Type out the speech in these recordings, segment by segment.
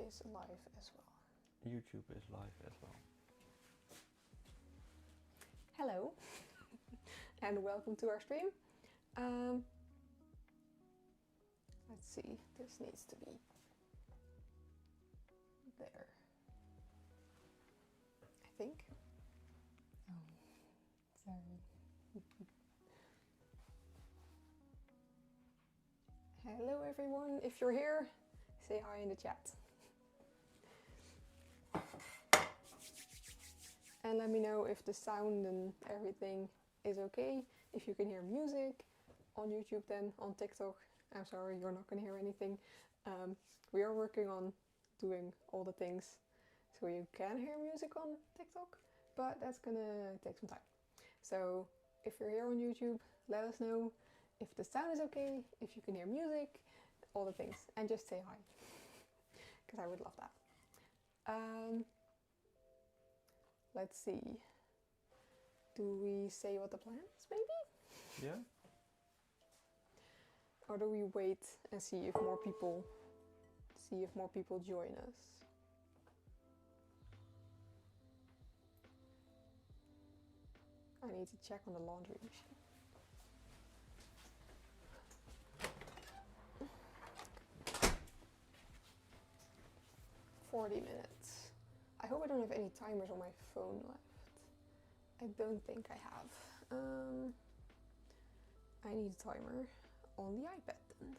is live as well. YouTube is live as well. Hello and welcome to our stream. Let's see, this needs to be there, I think. Oh, sorry. Hello everyone, if you're here, say hi in the chat. And let me know if the sound and everything is okay. If you can hear music on YouTube, then on TikTok, I'm sorry, you're not going to hear anything. We are working on doing all the things so you can hear music on TikTok, but that's going to take some time. So if you're here on YouTube, let us know if the sound is okay, if you can hear music, all the things, and just say hi, because I would love that. Let's see. Do we say what the plan is, maybe? Yeah. Or do we wait and see if more people join us? I need to check on the laundry machine. "40 minutes. I hope I don't have any timers on my phone left. I don't think I have. I need a timer on the iPad then.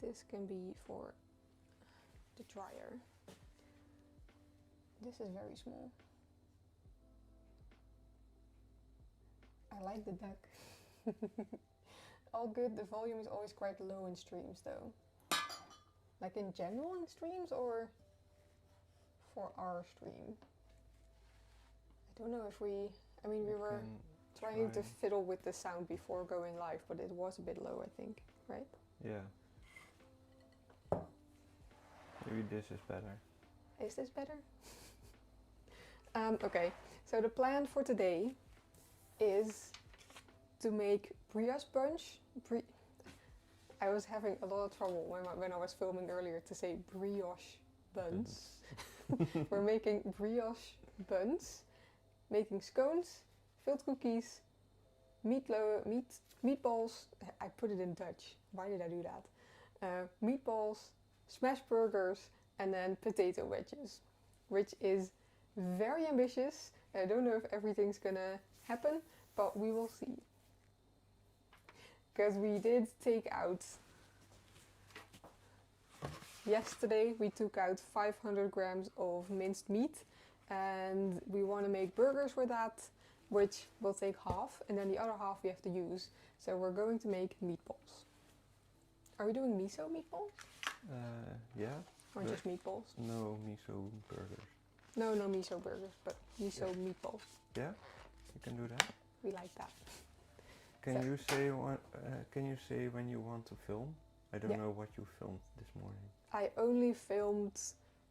This can be for the dryer. This is very small. I like the duck. All good, the volume is always quite low in streams though. Like in general in streams or for our stream? I don't know if we were trying to fiddle with the sound before going live, but it was a bit low, I think, right? Yeah. Maybe this is better. Is this better? Okay, so the plan for today is to make brioche bunch. I was having a lot of trouble when I was filming earlier to say brioche buns. We're making brioche buns, making scones, filled cookies, meatballs. I put it in Dutch. Why did I do that? Meatballs, smash burgers, and then potato wedges, which is very ambitious. I don't know if everything's gonna happen, but we will see. Because we did take out yesterday we took out 500 grams of minced meat and we want to make burgers with that, which will take half, and then the other half we have to use. So we're going to make meatballs. Are we doing miso meatballs? Yeah. Or just meatballs? No miso burgers. No miso burgers, but miso meatballs. Yeah, you can do that. We like that. Can So- you say Can you say when you want to film? I don't Yeah. know what you filmed this morning. I only filmed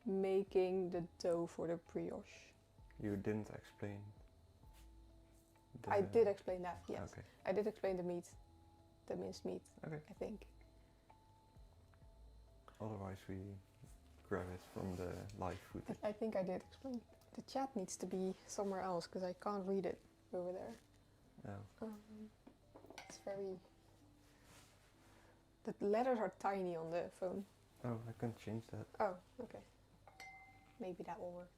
making the dough for the brioche. You didn't explain. I did explain that, yes. Okay. I did explain the meat, the minced meat, Okay. I think. Otherwise, we grab it from the live footage. I think I did explain. The chat needs to be somewhere else because I can't read it over there. Oh. It's very... The letters are tiny on the phone. Oh, I can change that. Oh, okay. Maybe that will work.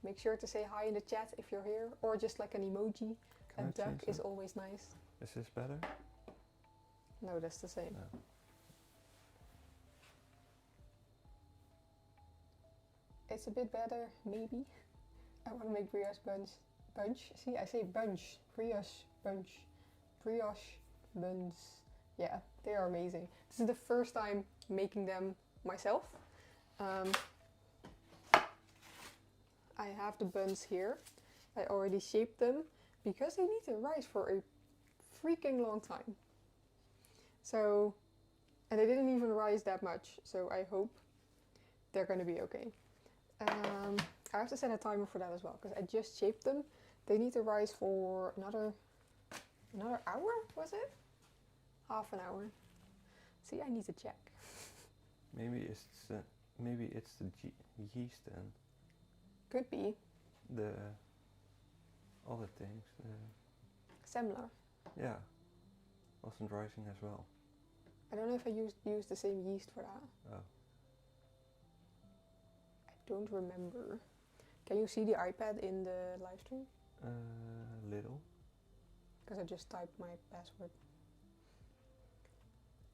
Make sure to say hi in the chat if you're here, or just like an emoji. Can A I duck change is that? always nice. Is this better? No, that's the same. No. It's a bit better, maybe. I want to make brioche bunch. See, I say bunch. Brioche bunch. Brioche buns. Yeah, they are amazing. This is the first time making them myself. I have the buns here. I already shaped them because they need to rise for a freaking long time. So, and they didn't even rise that much, so I hope they're gonna be okay. I have to set a timer for that as well, because I just shaped them. They need to rise for another hour, was it? Half an hour. See, I need to check. Maybe it's the yeast and Could be. the other things. Semler. Yeah, wasn't rising as well. I don't know if I used the same yeast for that. Oh. I don't remember. Can you see the iPad in the live stream? Little. Because I just typed my password.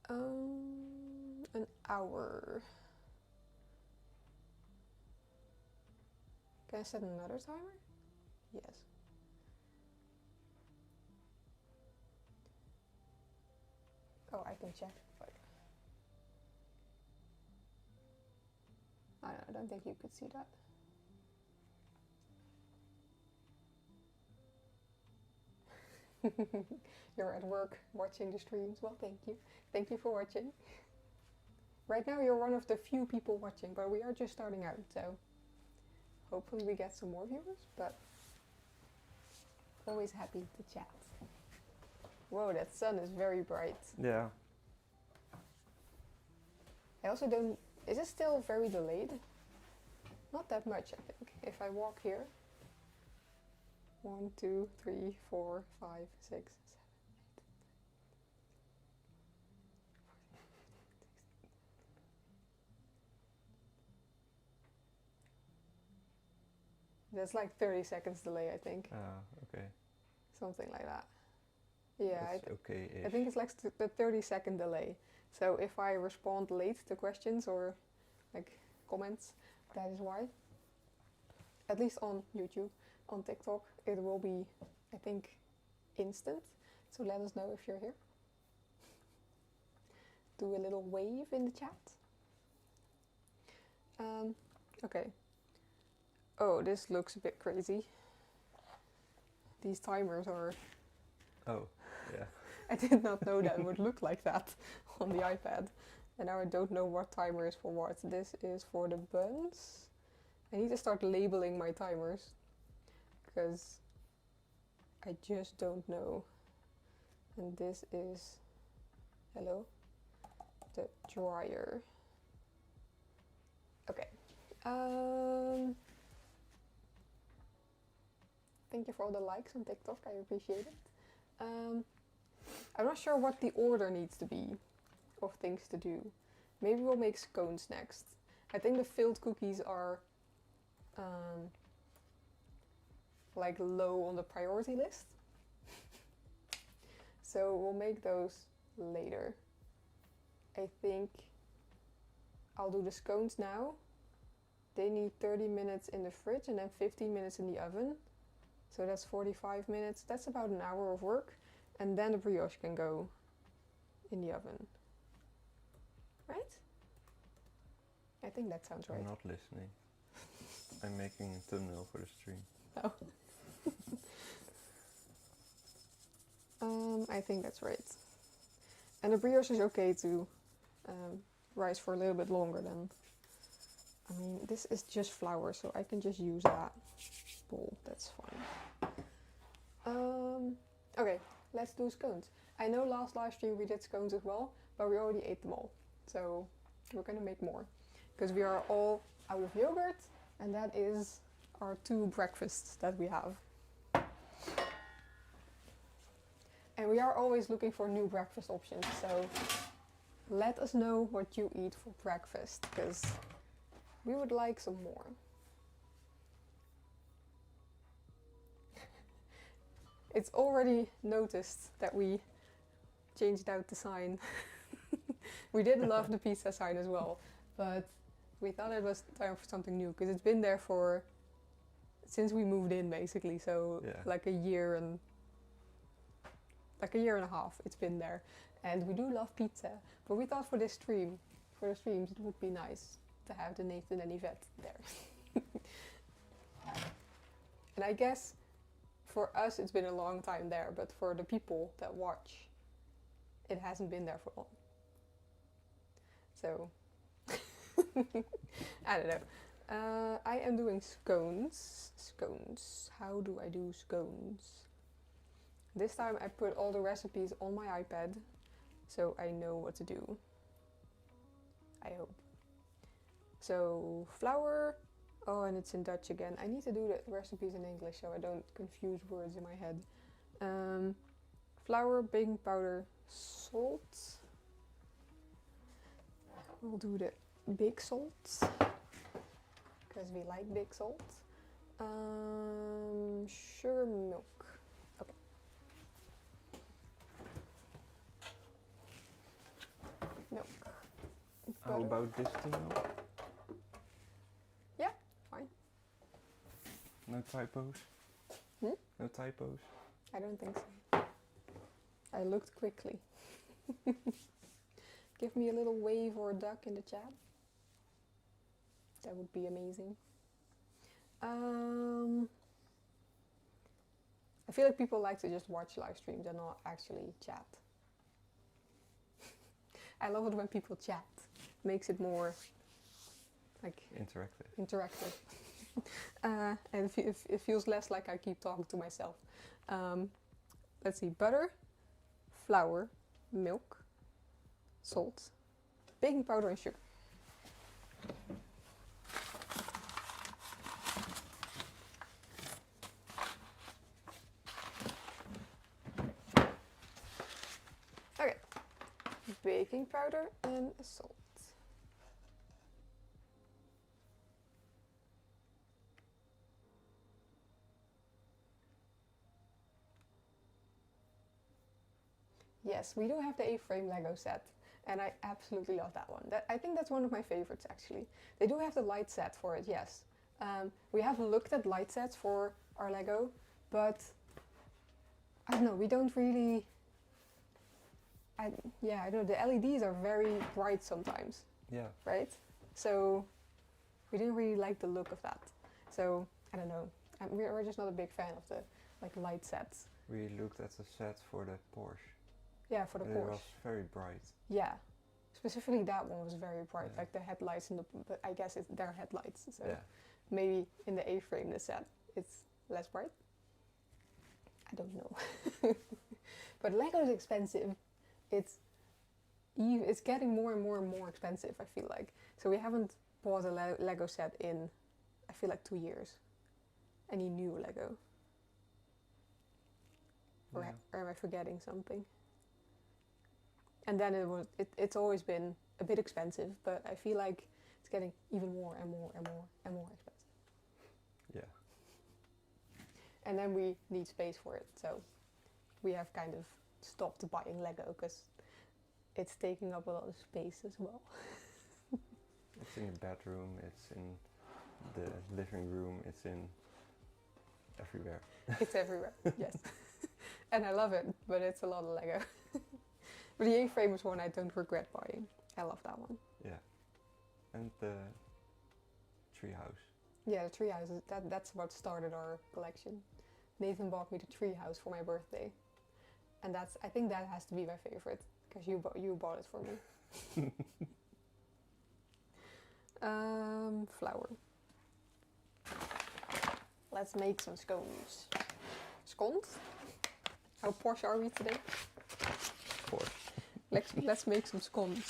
An hour. Can I set another timer? Yes. Oh, I can check. But I don't think you could see that. You're at work watching the streams. Well, thank you. Thank you for watching. Right now you're one of the few people watching, but we are just starting out, so hopefully we get some more viewers, but always happy to chat. Whoa, that sun is very bright. Yeah. I also don't... Is it still very delayed? Not that much, I think. If I walk here... 1, 2, 3, 4, 5, 6, 7, 8. That's like 30 seconds delay, I think. Okay. Something like that. Yeah, That's okay-ish. I think it's like the 30-second delay. So if I respond late to questions or like comments, that is why. At least on YouTube. On TikTok, it will be, I think, instant. So let us know if you're here. Do a little wave in the chat. Okay. Oh, this looks a bit crazy. These timers are... Oh, yeah. I did not know that it would look like that on the iPad. And now I don't know what timer is for what. This is for the buns. I need to start labeling my timers, because I just don't know. And this is, hello, the dryer. Okay. Thank you for all the likes on TikTok, I appreciate it. I'm not sure what the order needs to be of things to do. Maybe we'll make scones next. I think the filled cookies are like low on the priority list. So we'll make those later. I think I'll do the scones now. They need 30 minutes in the fridge and then 15 minutes in the oven. So that's 45 minutes. That's about an hour of work. And then the brioche can go in the oven. Right? I think that sounds right. I'm not listening. I'm making a thumbnail for the stream. Oh. I think that's right. And the brioche is okay to rise for a little bit longer than... I mean, this is just flour, so I can just use that bowl. That's fine. Okay, let's do scones. I know last live stream we did scones as well, but we already ate them all. So we're gonna make more. Because we are all out of yogurt, and that is our 2 breakfasts that we have. And we are always looking for new breakfast options, so let us know what you eat for breakfast, because we would like some more. It's already noticed that we changed out the sign. We did love the pizza sign as well, but we thought it was time for something new, because it's been there since we moved in basically, so Yeah. like a year and a half it's been there. And we do love pizza, but we thought for the streams it would be nice to have the Nathan and Yvette there. And I guess for us it's been a long time there, but for the people that watch, it hasn't been there for long. So I don't know. I am doing scones. Scones. How do I do scones? This time I put all the recipes on my iPad, so I know what to do. I hope. So flour. Oh, and it's in Dutch again. I need to do the recipes in English so I don't confuse words in my head. Flour, baking powder, salt. We'll do the big salt, because we like big salt. Sugar, milk. Okay. Milk. How Butter. about this thing? Yeah, fine. No typos? Hmm? No typos? I don't think so. I looked quickly. Give me a little wave or a duck in the chat. That would be amazing. I feel like people like to just watch live streams and not actually chat. I love it when people chat. Makes it more like interactive. And it feels less like I keep talking to myself. Let's see, butter, flour, milk, salt, baking powder and sugar. Okay, baking powder and salt. Yes, we do have the A-frame Lego set, and I absolutely love that one. I think that's one of my favorites, actually. They do have the light set for it, yes. We have looked at light sets for our Lego, but I don't know, we don't really... I don't know, the LEDs are very bright sometimes. Yeah. Right? So we didn't really like the look of that. So, I don't know. We're just not a big fan of the light sets. We looked at the set for the Porsche. Yeah, for the and Porsche. It was very bright. Yeah. Specifically that one was very bright, Yeah. like the headlights and but I guess it's their headlights. So Yeah. maybe in the A-frame the set it's less bright. I don't know. But Lego is expensive. It's getting more and more and more expensive, I feel like. So we haven't bought a Lego set in, I feel like 2 years. Any new Lego. Or am I forgetting something? And then it's always been a bit expensive, but I feel like it's getting even more and more and more and more expensive. Yeah. And then we need space for it, so we have kind of stopped buying Lego because it's taking up a lot of space as well. in the bedroom, it's in the living room, it's in everywhere. It's everywhere, yes. And I love it, but it's a lot of Lego. But the A-frame is one I don't regret buying. I love that one. Yeah. And the treehouse. Yeah, the treehouse, that's what started our collection. Nathan bought me the treehouse for my birthday. And I think that has to be my favorite, because you bought it for me. Flour. Let's make some scones. Scones? How posh are we today? Posh. Let's make some scones.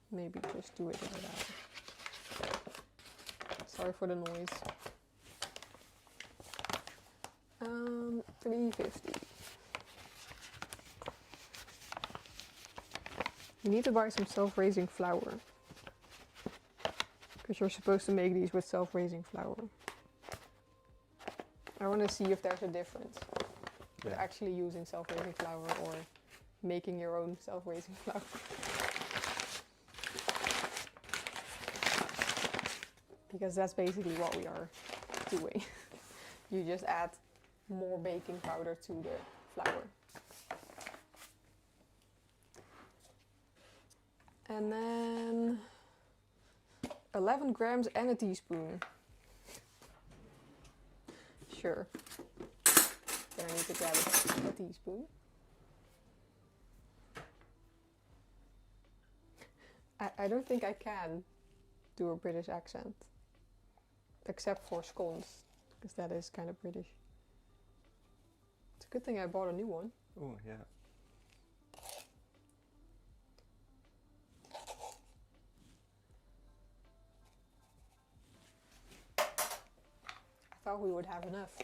Maybe just do it without. Sorry for the noise. 350. You need to buy some self-raising flour, because you're supposed to make these with self-raising flour. I want to see if there's a difference with actually using self-raising flour or making your own self-raising flour. Because that's basically what we are doing. You just add more baking powder to the flour. And then 11 grams and a teaspoon. Sure. Then I need to grab a teaspoon. I don't think I can do a British accent. Except for scones, because that is kind of British. It's a good thing I bought a new one. Oh, yeah. I thought we would have enough,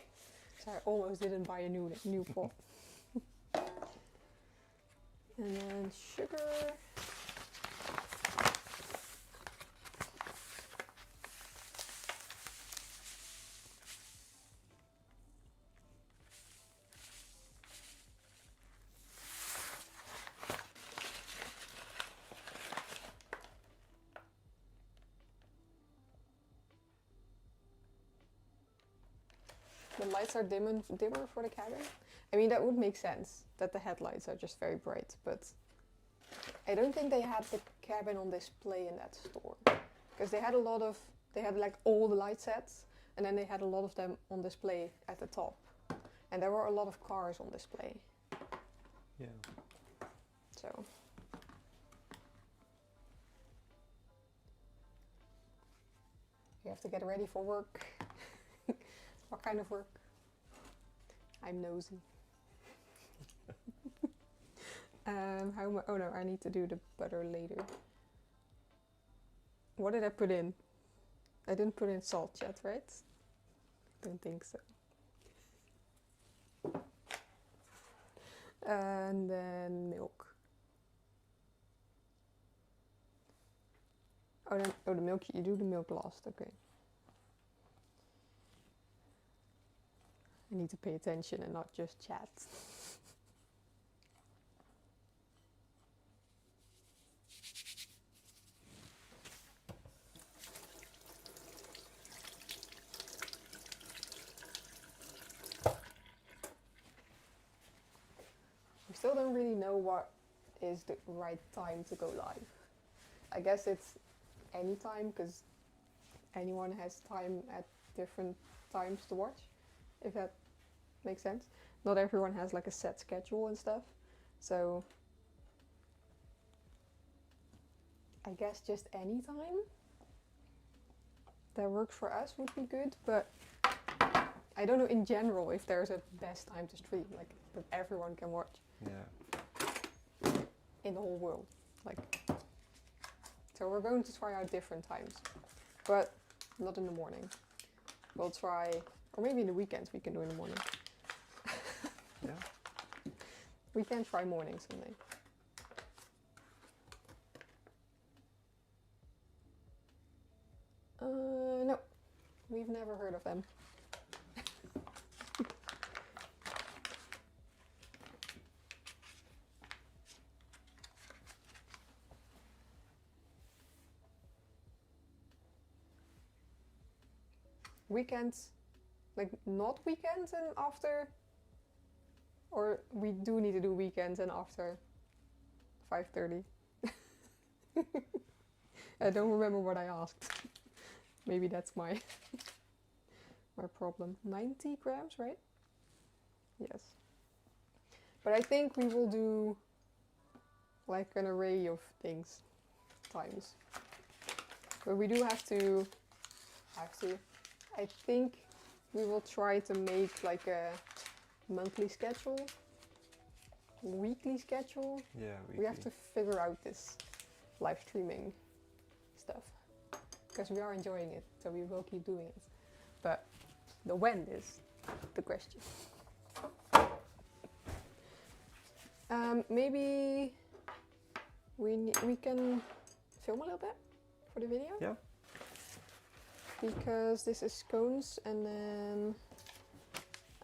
so I almost didn't buy a new pot. And then sugar. The lights are dimmer for the cabin. I mean, that would make sense, that the headlights are just very bright, but I don't think they had the cabin on display in that store. Because they had like all the light sets, and then they had a lot of them on display at the top. And there were a lot of cars on display. Yeah. So. You have to get ready for work. What kind of work? I'm nosy. Oh no, I need to do the butter later. What did I put in? I didn't put in salt yet, right? Don't think so. And then milk. Oh, the milk, you do the milk last, okay. I need to pay attention and not just chat. We still don't really know what is the right time to go live. I guess it's any time, because anyone has time at different times to watch, if that makes sense. Not everyone has like a set schedule and stuff, so I guess just any time that works for us would be good, but I don't know in general if there's a best time to stream, like that everyone can watch. Yeah. In the whole world, like. So we're going to try out different times, but not in the morning. We'll try, or maybe in the weekends we can do in the morning. Yeah. We can try morning someday. No, we've never heard of them. weekends, like not weekends and after, or we do need to do weekends and after 5:30. I don't remember what I asked. Maybe that's my my problem. 90 grams, right? Yes. But I think we will do like an array of things times. But we do have to, I think we will try to make like a monthly schedule, weekly schedule. Yeah, We have to figure out this live streaming stuff because we are enjoying it, so we will keep doing it. But the when is the question. Maybe we can film a little bit for the video. Yeah. Because this is scones, and then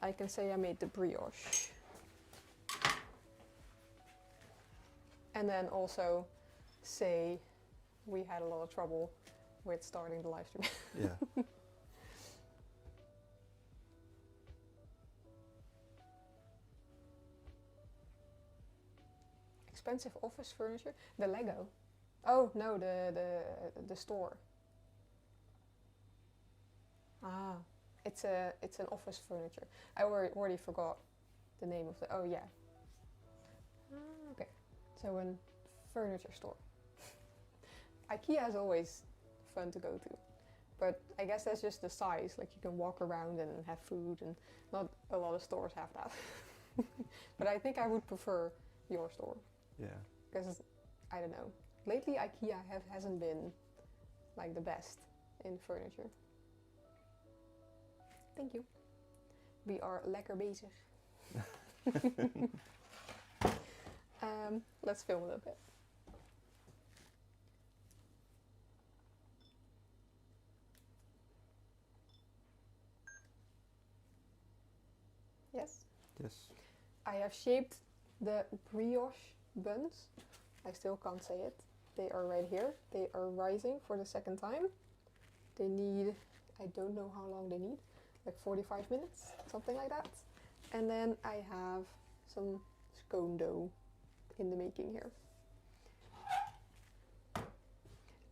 I can say I made the brioche. And then also say we had a lot of trouble with starting the live stream. Yeah. Expensive office furniture. The Lego. Oh no, the store. Ah, it's an office furniture. I already forgot the name of the. Oh yeah. Okay, so a furniture store. IKEA is always fun to go to, but I guess that's just the size. Like you can walk around and have food, and not a lot of stores have that. But I think I would prefer your store. Yeah. Because I don't know. Lately, IKEA hasn't been like the best in furniture. Thank you. We are lekker bezig. Let's film a little bit. Yes? Yes. I have shaped the brioche buns. I still can't say it. They are right here. They are rising for the second time. They need, I don't know how long they need, like 45 minutes, something like that. And then I have some scone dough in the making here.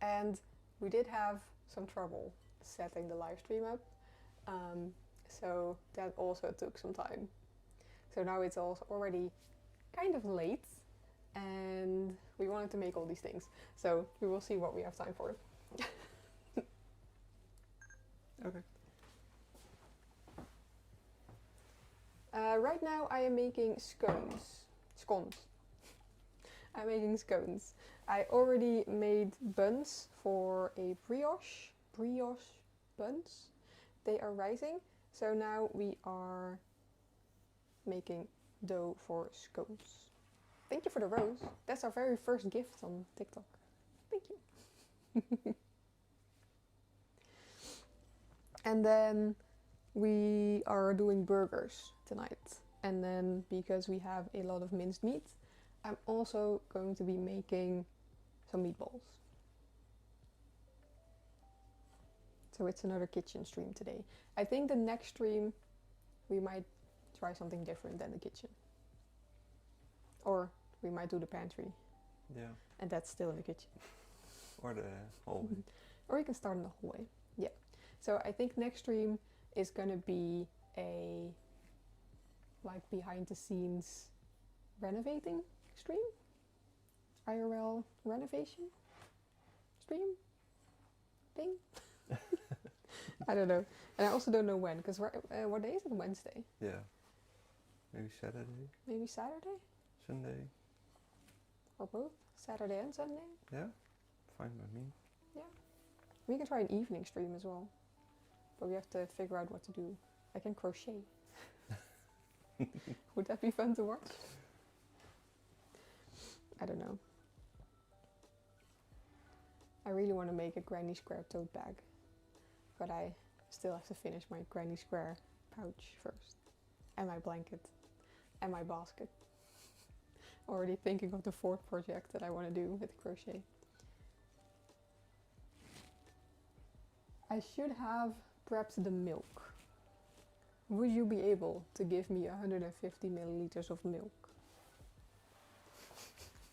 And we did have some trouble setting the live stream up. So that also took some time. So now it's also already kind of late, and we wanted to make all these things. So we will see what we have time for. Okay. Right now I am making scones. I'm making scones. I already made buns for a brioche buns. They are rising. So now we are making dough for scones. Thank you for the rose. That's our very first gift on TikTok. Thank you. And then we are doing burgers tonight. And then because we have a lot of minced meat, I'm also going to be making some meatballs. So it's another kitchen stream today. I think the next stream we might try something different than the kitchen. Or we might do the pantry. Yeah. And that's still in the kitchen. Or the hallway. Or you can start in the hallway. Yeah. So I think next stream is gonna be a like behind the scenes renovating stream. IRL renovation stream thing. I don't know. And I also don't know when, because what day is it? Wednesday. Yeah. Maybe Saturday. Maybe Saturday? Sunday. Or both? Saturday and Sunday? Yeah. Fine by me. Yeah. We can try an evening stream as well. But we have to figure out what to do. I can crochet. Would that be fun to watch? I don't know. I really want to make a granny square tote bag. But I still have to finish my granny square pouch first. And my blanket. And my basket. Already thinking of the fourth project that I want to do with crochet. I should have perhaps the milk. Would you be able to give me 150 milliliters of milk?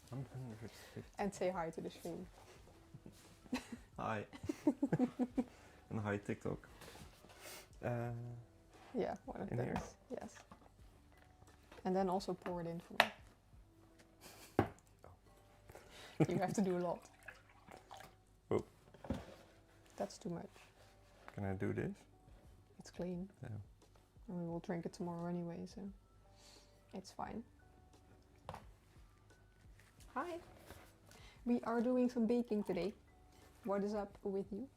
150. And say hi to the stream. Hi. And hi TikTok. Yeah, one of In those. here? Yes. And then also pour it in for me. You have to do a lot. Oh. That's too much. Can I do this? It's clean. Yeah. And we will drink it tomorrow anyway, so it's fine. Hi. We are doing some baking today. What is up with you?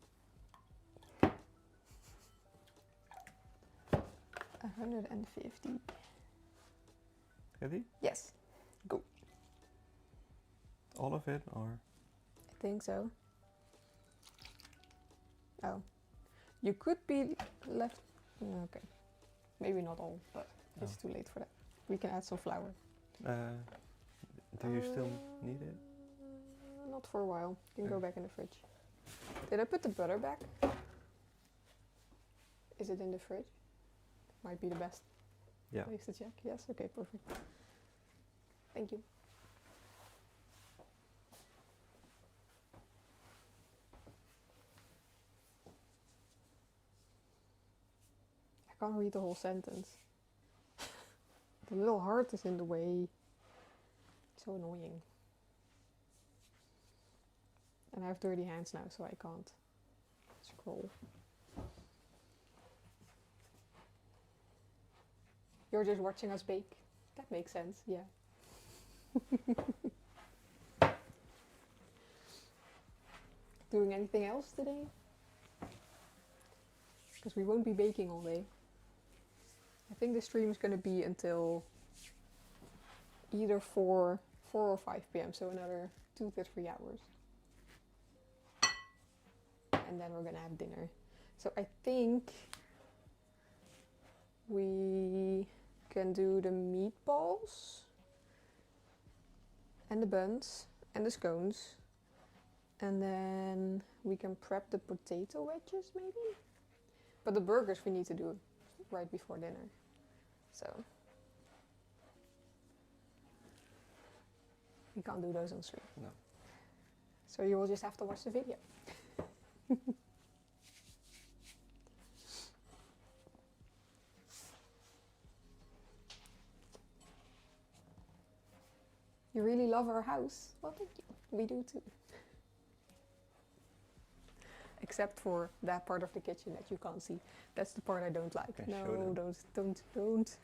150. Ready? Yes. Go. All of it or? I think so. Oh. You could be left... Okay. Maybe not all, but it's too late for that. We can add some flour. Do you still need it? Not for a while. You can go back in the fridge. Did I put the butter back? Is it in the fridge? Might be the best place to check. Yes? Okay, perfect. Thank you. I can't read the whole sentence. The little heart is in the way. So annoying. And I have dirty hands now, so I can't scroll. You're just watching us bake. That makes sense, yeah. Doing anything else today? Because we won't be baking all day. I think the stream is going to be until either 4 or 5 p.m. So another 2 to 3 hours. And then we're going to have dinner. So I think we can do the meatballs and the buns and the scones. And then we can prep the potato wedges maybe? But the burgers we need to do right before dinner. So we can't do those on stream. No. So you will just have to watch the video. You really love our house? Well, thank you. We do too. Except for that part of the kitchen that you can't see. That's the part I don't like. Okay, No, don't.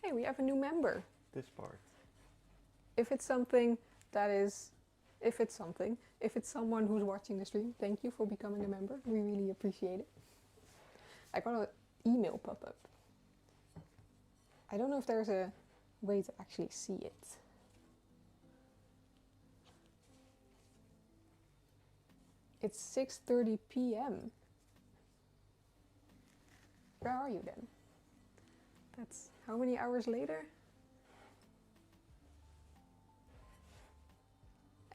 Hey, we have a new member. This part. If it's something, if it's someone who's watching the stream, thank you for becoming a member. We really appreciate it. I got an email pop-up. I don't know if there's a way to actually see it. It's 6:30 p.m. Where are you then? That's how many hours later?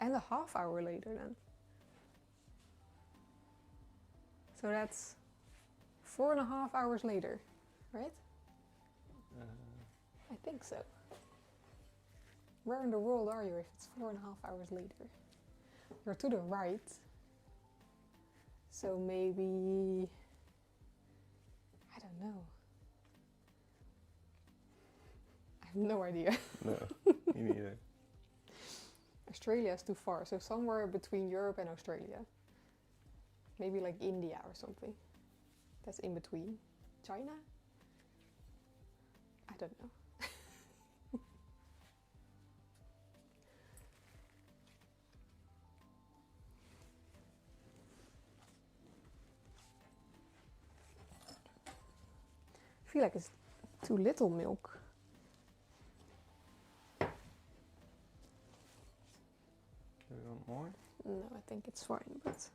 And a half hour later then. So that's 4.5 hours later, right? I think so. Where in the world are you if it's 4.5 hours later? You're to the right. So maybe, I don't know. I have no idea. No, me neither. Australia is too far, so somewhere between Europe and Australia. Maybe like India or something. That's in between. China? I don't know. I feel like it's too little milk. Do you want more? No, I think it's fine, but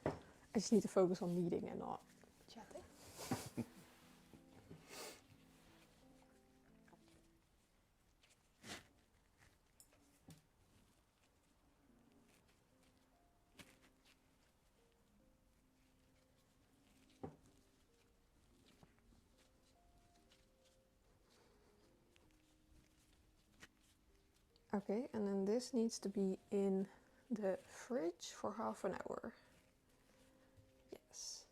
I just need to focus on kneading and not chatting. Okay, and then this needs to be in the fridge for half an hour. Yes.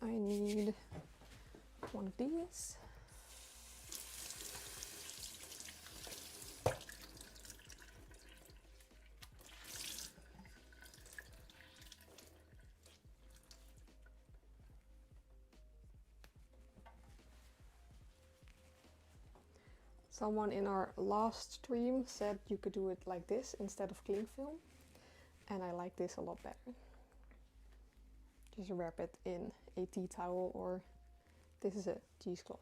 I need one of these. Someone in our last stream said you could do it like this instead of cling film, and I like this a lot better. Just wrap it in a tea towel, or this is a cheesecloth.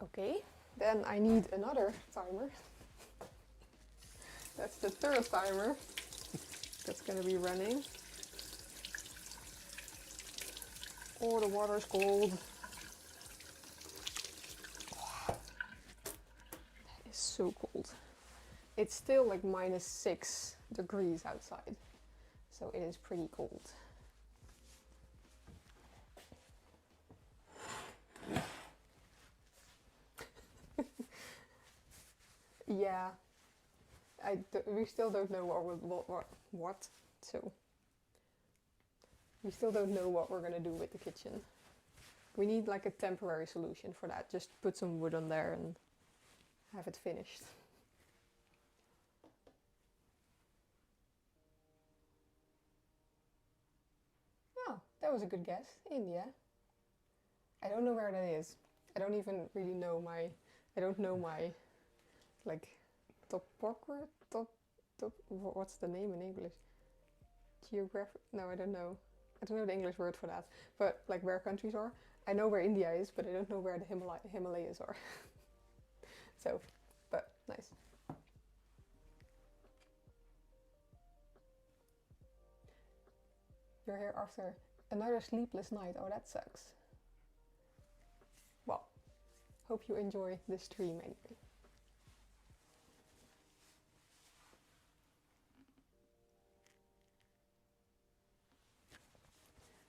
Okay, then I need another timer. That's the third timer that's gonna be running. Oh, the water's cold. That is so cold. It's still like -6 degrees outside, so it is pretty cold. Yeah, we still don't know what, so we still don't know what we're gonna do with the kitchen. We need like a temporary solution for that. Just put some wood on there and have it finished. Oh, that was a good guess. India. I don't know where that is. I don't even really know my, I don't know my, like, what's the name in English? Geographic, no, I don't know. I don't know the English word for that. But like where countries are. I know where India is, but I don't know where the Himalayas are. So, but nice. You're here after another sleepless night. Oh, that sucks. Well, hope you enjoy this stream anyway.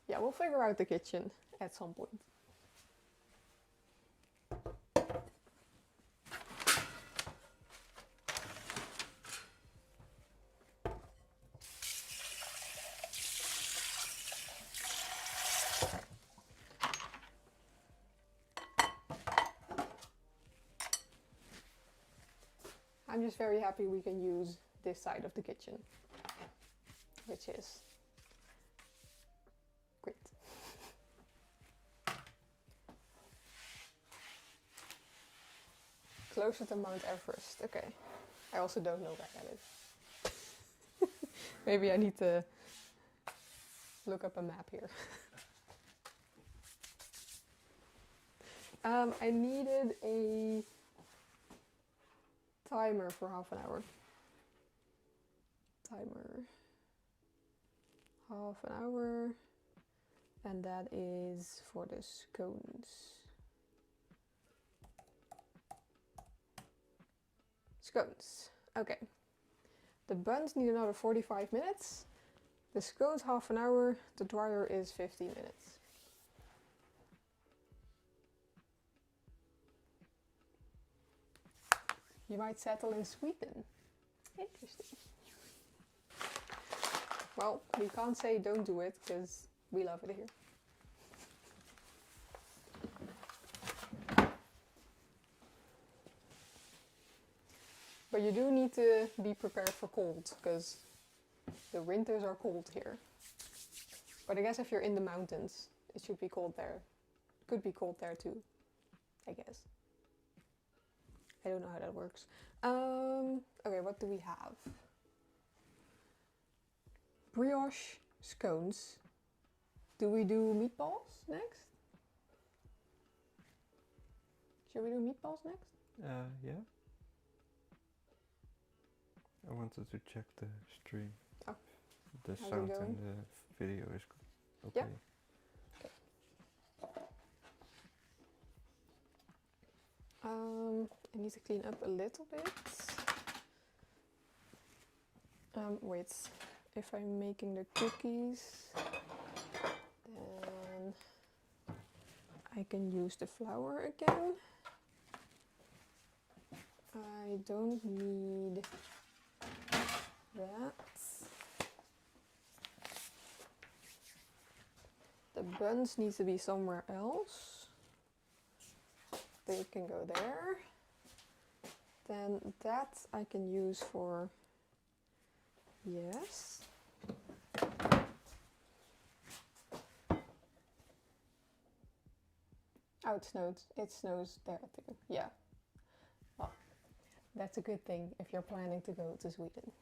Yeah, we'll figure out the kitchen at some point. I'm just very happy we can use this side of the kitchen, which is great. Closer to Mount Everest. Okay. I also don't know where that is. Maybe I need to look up a map here. I needed a timer for half an hour. Timer. Half an hour. And that is for the scones. Scones. Okay. The buns need another 45 minutes. The scones half an hour. The dryer is 15 minutes. You might settle in Sweden. Interesting. Well, we can't say don't do it because we love it here. But you do need to be prepared for cold because the winters are cold here. But I guess if you're in the mountains, it should be cold there. Could be cold there too, I guess. I don't know how that works. Okay, what do we have? Brioche scones. Do we do meatballs next? Should we do meatballs next? Yeah. I wanted to check the stream. Oh. The How's sound it going? and the video is okay. Yeah. Okay. I need to clean up a little bit. Wait, if I'm making the cookies, then I can use the flour again. I don't need that. The buns need to be somewhere else. They can go there. Then that I can use for, yes. Oh, it snowed. It snows there too. Yeah. Well, that's a good thing if you're planning to go to Sweden.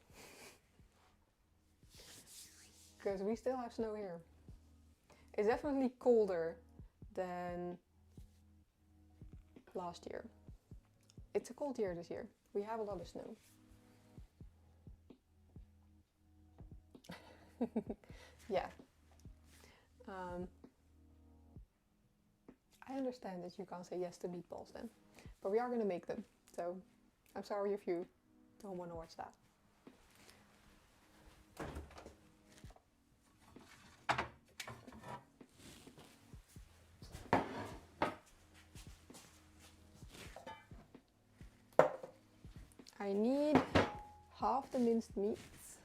Because we still have snow here. It's definitely colder than last year. It's a cold year this year. We have a lot of snow. Yeah. I understand that you can't say yes to meatballs then. But we are going to make them. So I'm sorry if you don't want to watch that. I need half the minced meats,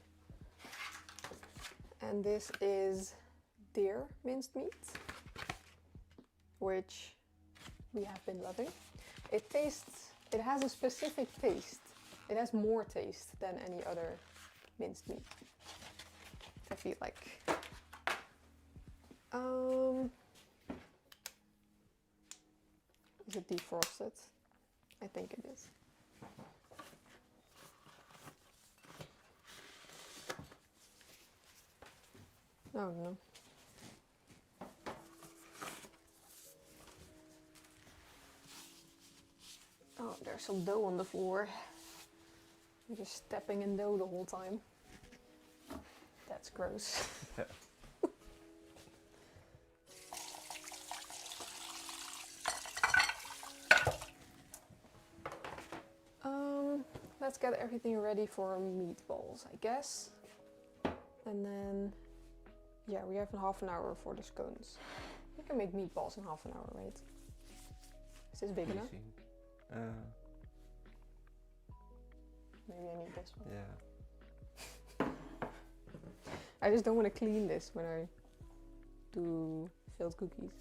and this is deer minced meat, which we have been loving. It has a specific taste. It has more taste than any other minced meat, I feel like. Is it defrosted? I think it is. Oh no. Oh, there's some dough on the floor. I'm just stepping in dough the whole time. That's gross. Yeah. Let's get everything ready for meatballs, I guess. And then, yeah, we have half an hour for the scones. We can make meatballs in half an hour, right? Is this big enough? Maybe I need this one. Yeah. I just don't want to clean this when I do filled cookies.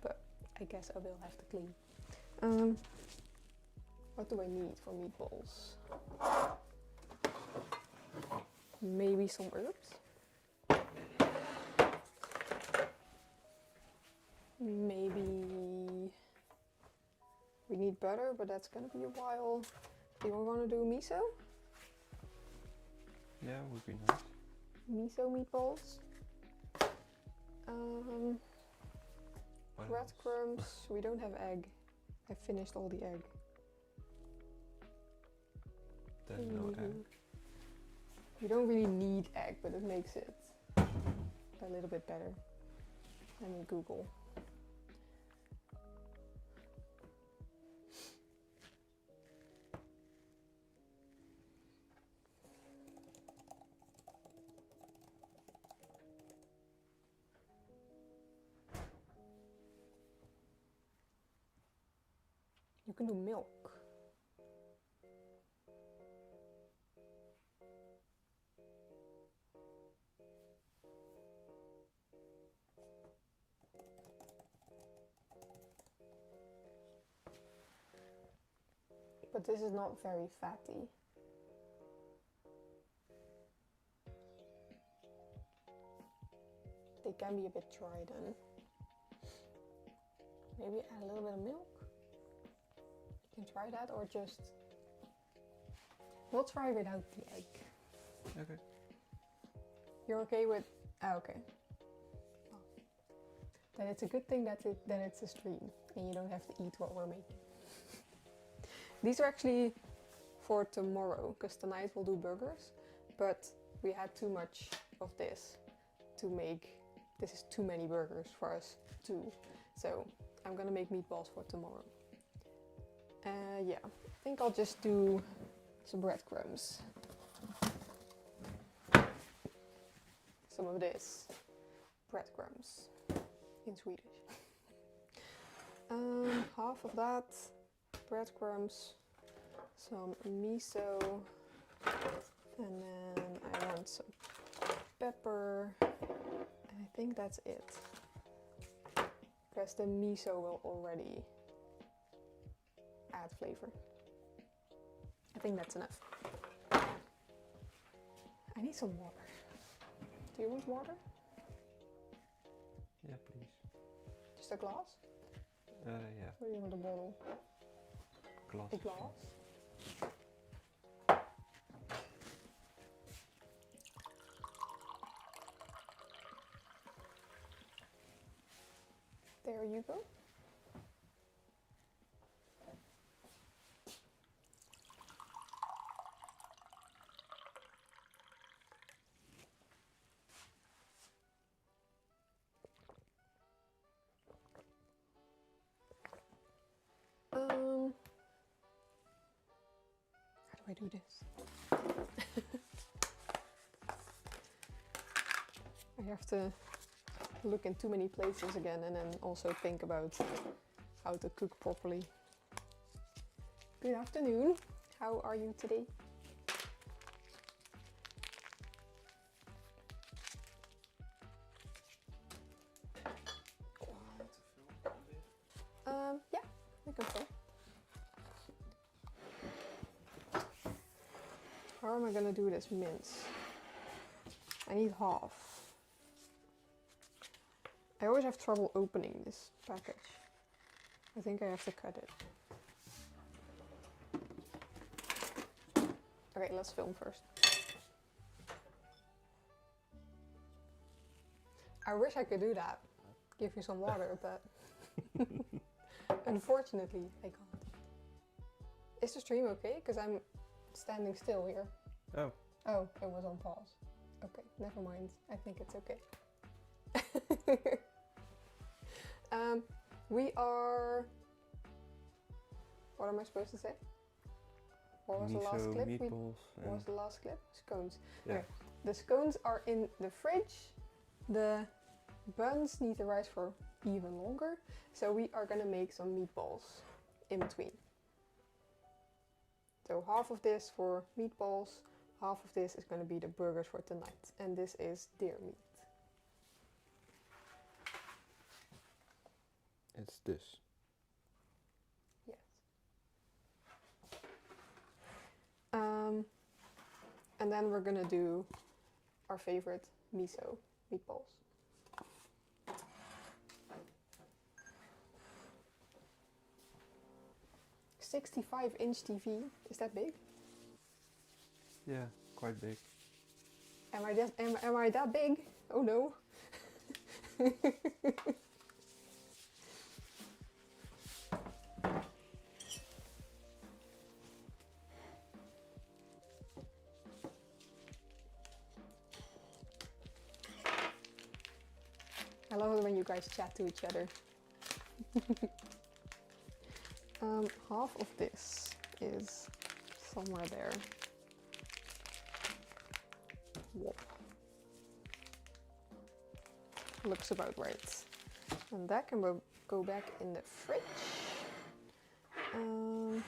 But I guess I will have to clean. What do I need for meatballs? Maybe some herbs? Maybe we need butter, but that's gonna be a while. Do you want to do miso? Yeah, would be nice. Miso meatballs. Breadcrumbs. We don't have egg. I finished all the egg. There's no egg. You don't really need egg, but it makes it a little bit better. Let me Google. You can do milk. But this is not very fatty. They can be a bit dry then. Maybe add a little bit of milk. You can try that, or just... We'll try without the egg. Okay. You're okay with... Ah, okay. Oh. Then it's a good thing that it's a stream and you don't have to eat what we're making. These are actually for tomorrow, because tonight we'll do burgers, but we had too much of this to make. This is too many burgers for us too. So I'm gonna make meatballs for tomorrow. Yeah, I think I'll just do some breadcrumbs. some of this. Breadcrumbs in Swedish. Half of that, breadcrumbs, some miso, and then I want some pepper, and I think that's it. Because the miso will already add flavor. I think that's enough. I need some water. Do you want water? Yeah, please. Just a glass? Yeah. Or do you want a bottle? Glass. A glass? There you go. How do I do this? I have to look in too many places again and then also think about how to cook properly. Good afternoon. How are you today? Yeah, we can film. How am I gonna do this mince? I need half. I always have trouble opening this package. I think I have to cut it. Okay, let's film first. I wish I could do that. Give you some water, but unfortunately I can't. Is the stream okay? Because I'm standing still here. Oh. Oh, it was on pause. Okay, never mind. I think it's okay. We are... What am I supposed to say? What was the last clip? Meatballs. What was the last clip? Scones. Yeah. Okay. The scones are in the fridge. The buns need to rise for even longer. So we are gonna make some meatballs in between. So half of this for meatballs, half of this is gonna be the burgers for tonight. And this is deer meat. It's this. Yes. And then we're gonna do our favorite miso meatballs. "65-inch TV, is that big? Yeah, quite big. Am I that big? Oh no. I love it when you guys chat to each other. Half of this is somewhere there. Whoop. Looks about right. And that can go back in the fridge. And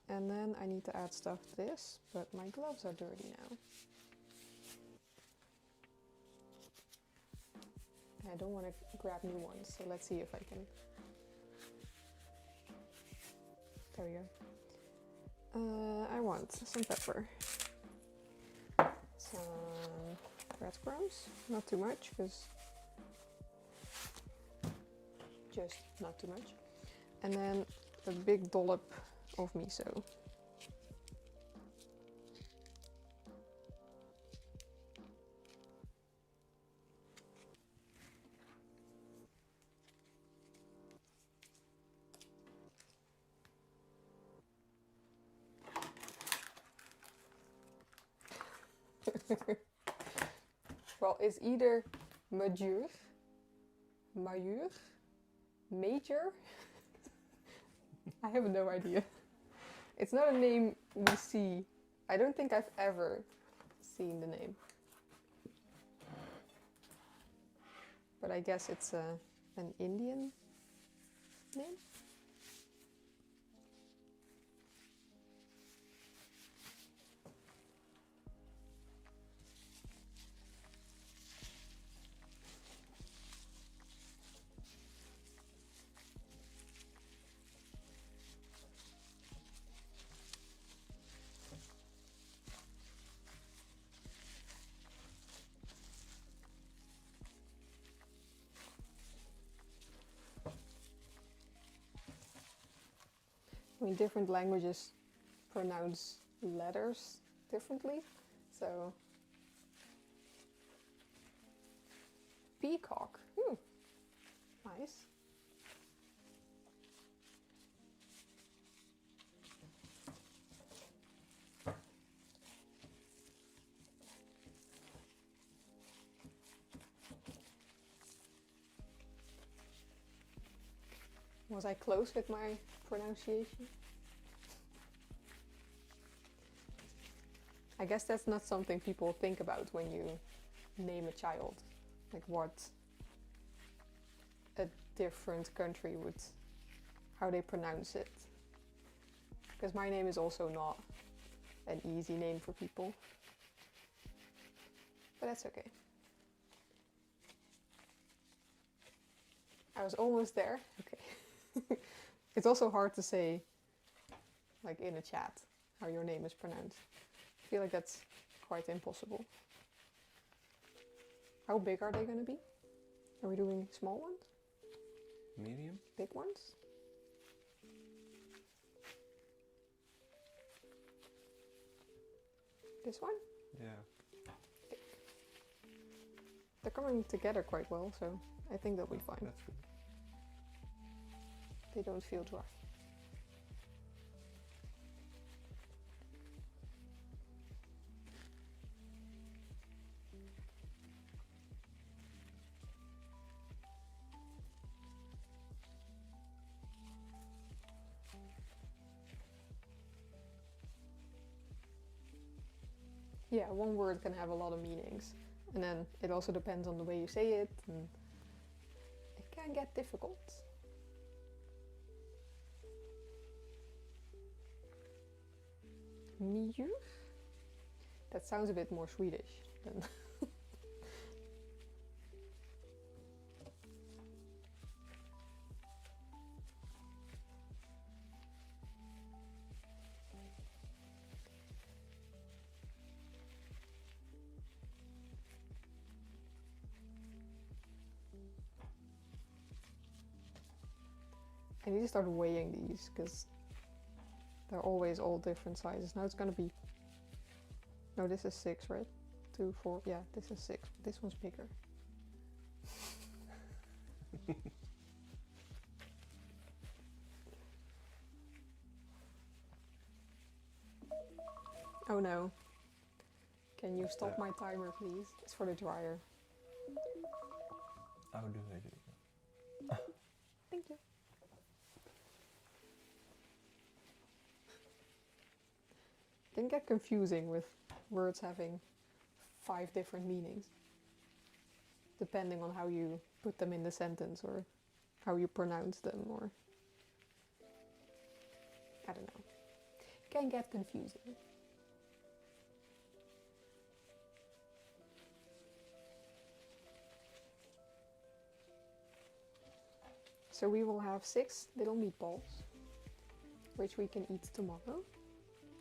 then I need to add stuff to this, but my gloves are dirty now. I don't want to grab new ones, so let's see if I can. There we go. I want some pepper, some breadcrumbs, not too much, because just not too much, and then a big dollop of miso. Well, it's either majeur, major. I have no idea. It's not a name we see. I don't think I've ever seen the name. but I guess it's an Indian name. I mean, different languages pronounce letters differently, so peacock, nice. Was I close with my pronunciation? I guess that's not something people think about when you name a child. Like what a different country would, how they pronounce it. Because my name is also not an easy name for people. But that's okay. I was almost there. Okay. It's also hard to say, like in a chat, how your name is pronounced. I feel like that's quite impossible. How big are they going to be? Are we doing small ones? Medium? Big ones? This one? Yeah. They're coming together quite well, so I think they'll be fine. That's good. They don't feel dry. Yeah, one word can have a lot of meanings. And then it also depends on the way you say it, and it can get difficult. Mjur? That sounds a bit more Swedish than I need to start weighing these because they're always all different sizes. Now it's gonna be, no, this is 6, right? 2, 4, yeah, this is 6. This one's bigger. Oh no. Can you stop my timer, please? It's for the dryer. How do I do that? Thank you. Can get confusing with words having 5 different meanings, depending on how you put them in the sentence or how you pronounce them, or I don't know. Can get confusing. So we will have 6 little meatballs, which we can eat tomorrow.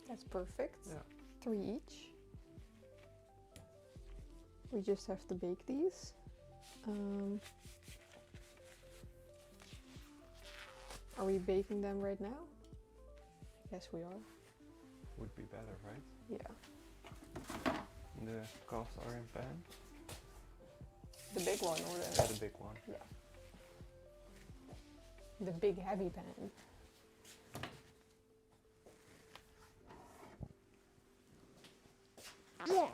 That's perfect. Yeah. 3 each. We just have to bake these. Are we baking them right now? Yes, we are. Would be better, right? Yeah. The cast iron pan? The big one or Yeah, the big one. Yeah. The big heavy pan. Yeah.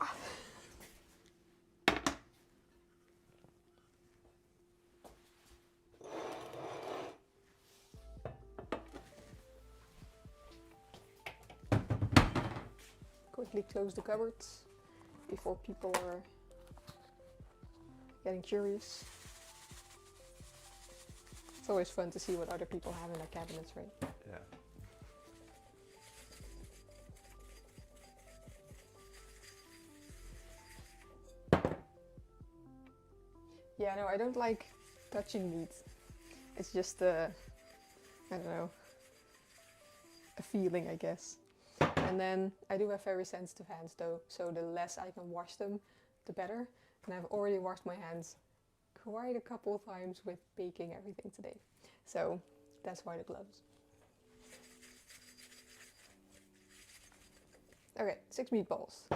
Quickly close the cupboards before people are getting curious. It's always fun to see what other people have in their cabinets, right? Yeah. Yeah, no, I don't like touching meat. It's just I don't know, a feeling, I guess. And then I do have very sensitive hands though, so the less I can wash them, the better. And I've already washed my hands quite a couple of times with baking everything today. So that's why the gloves. Okay, 6 meatballs.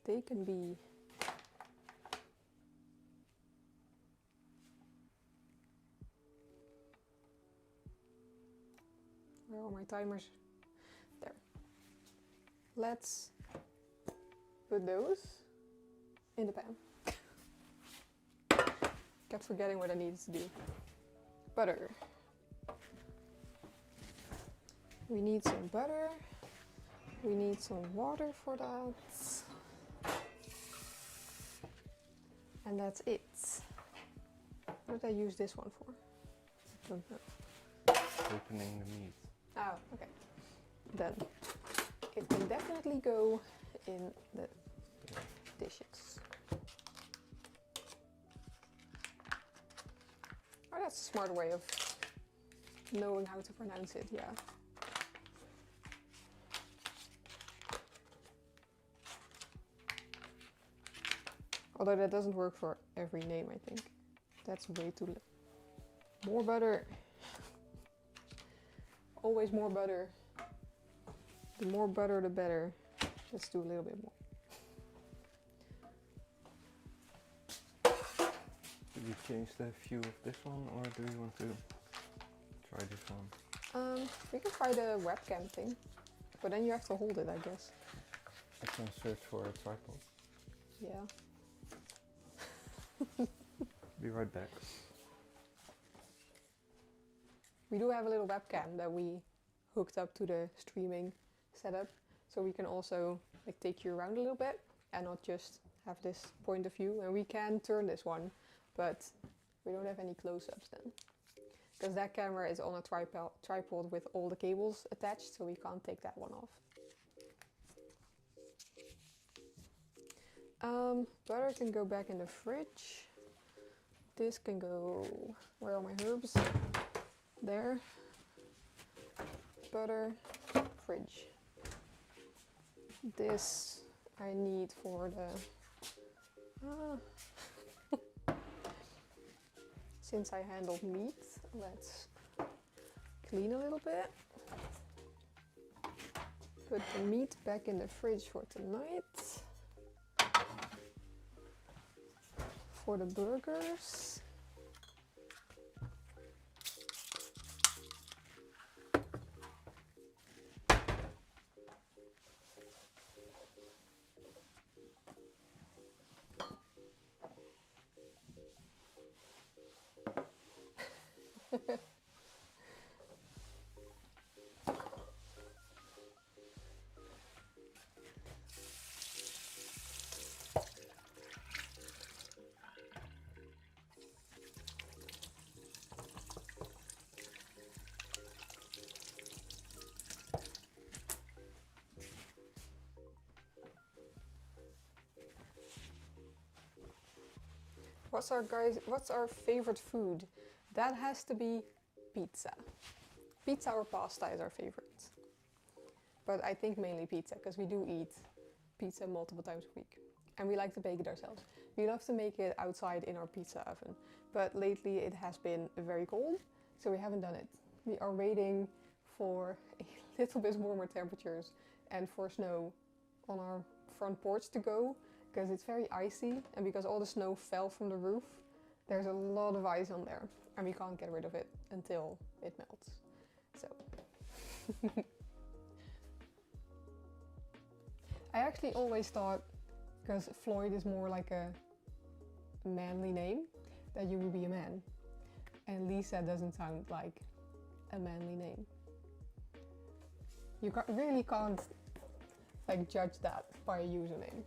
They can be... Where are my timers? There. Let's put those in the pan. Kept forgetting what I needed to do. Butter. We need some butter. We need some water for that. And that's it. What did I use this one for? I don't know. Opening the meat. Oh, okay. Then it can definitely go in the dishes. Oh, that's a smart way of knowing how to pronounce it, yeah. Although that doesn't work for every name, I think. That's way too little. More butter. Always more butter. The more butter, the better. Let's do a little bit more. Did you change the view of this one, or do you want to try this one? We can try the webcam thing, but then you have to hold it, I guess. I can search for a tripod. Yeah. Be right back. We do have a little webcam that we hooked up to the streaming setup, so we can also like take you around a little bit and not just have this point of view. And we can turn this one, but we don't have any close-ups then, because that camera is on a tripod with all the cables attached, so we can't take that one off. Butter can go back in the fridge. This can go... Where are my herbs? There. Butter, fridge. This I need for the... Since I handled meat, let's clean a little bit. Put the meat back in the fridge for tonight. For the burgers. What's our favorite food? That has to be pizza. Pizza or pasta is our favorite. But I think mainly pizza, because we do eat pizza multiple times a week. And we like to bake it ourselves. We love to make it outside in our pizza oven. But lately it has been very cold, so we haven't done it. We are waiting for a little bit warmer temperatures and for snow on our front porch to go, because it's very icy, and because all the snow fell from the roof, there's a lot of ice on there, and we can't get rid of it until it melts. So I actually always thought, because Floyd is more like a manly name, that you would be a man, and Lisa doesn't sound like a manly name. You really can't like judge that by a username.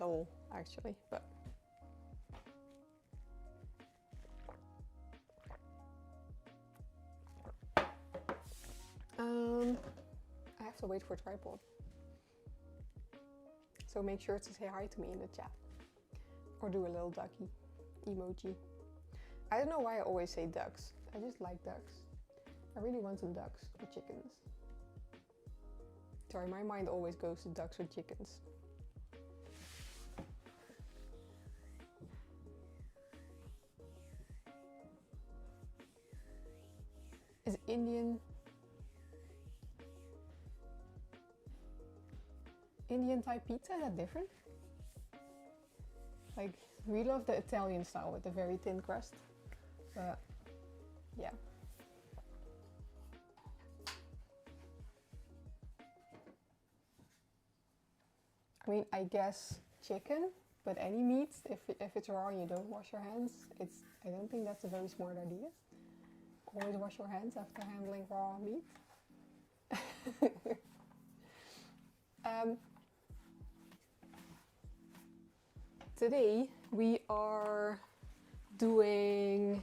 at all, actually, but I have to wait for a tripod. So make sure to say hi to me in the chat. Or do a little ducky emoji. I don't know why I always say ducks. I just like ducks. I really want some ducks or chickens. Sorry, my mind always goes to ducks or chickens. Is Indian type pizza, is that different? Like, we love the Italian style with the very thin crust, but yeah. I mean, I guess chicken, but any meat, if it's raw and you don't wash your hands, I don't think that's a very smart idea. Always wash your hands after handling raw meat. Today we are doing,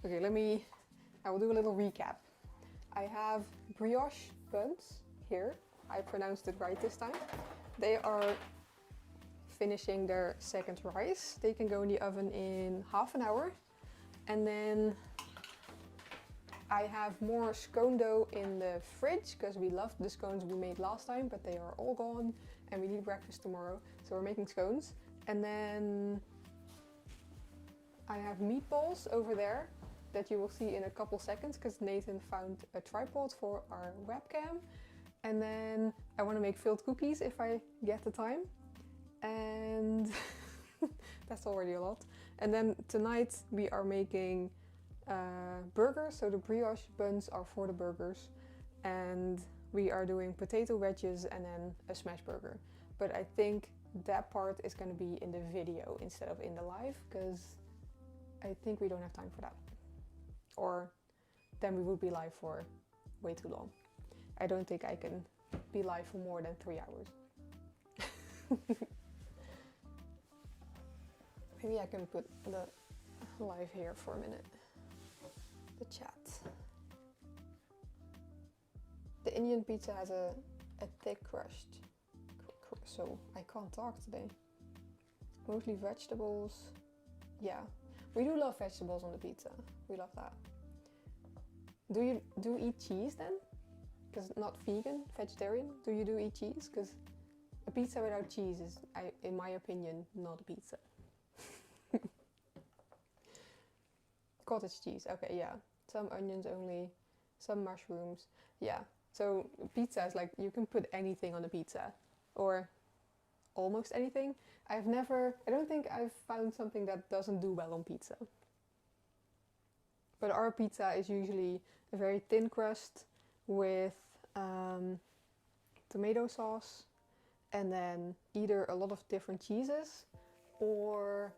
okay, I will do a little recap. I have brioche buns here. I pronounced it right this time. They are finishing their second rise. They can go in the oven in half an hour. And then I have more scone dough in the fridge because we loved the scones we made last time, but they are all gone and we need breakfast tomorrow. So we're making scones. And then I have meatballs over there that you will see in a couple seconds because Nathan found a tripod for our webcam. And then I want to make filled cookies if I get the time. And that's already a lot. And then tonight we are making burgers. So the brioche buns are for the burgers. And we are doing potato wedges and then a smash burger. But I think that part is going to be in the video instead of in the live because I think we don't have time for that. Or then we would be live for way too long. I don't think I can be live for more than 3 hours. Maybe I can put the live here for a minute. The chat. The Indian pizza has a thick crust. So I can't talk today. Mostly vegetables. Yeah, we do love vegetables on the pizza. We love that. Do you eat cheese then? Because not vegan, vegetarian. Do you eat cheese? Because a pizza without cheese is, in my opinion, not a pizza. Cottage cheese. Okay, yeah. Some onions only. Some mushrooms. Yeah. So pizza is like you can put anything on a pizza. Or almost anything. I don't think I've found something that doesn't do well on pizza. But our pizza is usually a very thin crust with tomato sauce and then either a lot of different cheeses or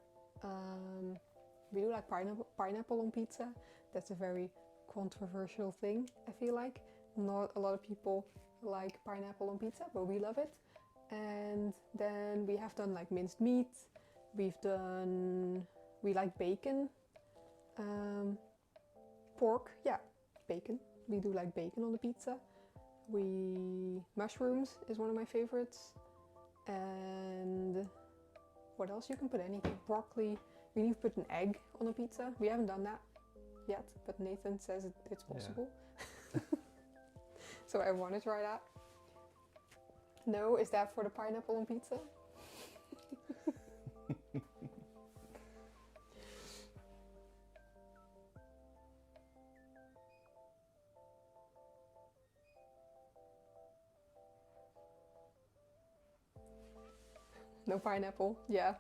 we do like pineapple on pizza. That's a very controversial thing, I feel like. Not a lot of people like pineapple on pizza, but we love it. And then we have done like minced meat. We like bacon. Pork, yeah, bacon. We do like bacon on the pizza. Mushrooms is one of my favorites. And what else? You can put anything. Broccoli. We need to put an egg on a pizza. We haven't done that yet, but Nathan says it's possible. Yeah. So I want to try that. No, is that for the pineapple on pizza? No pineapple, yeah.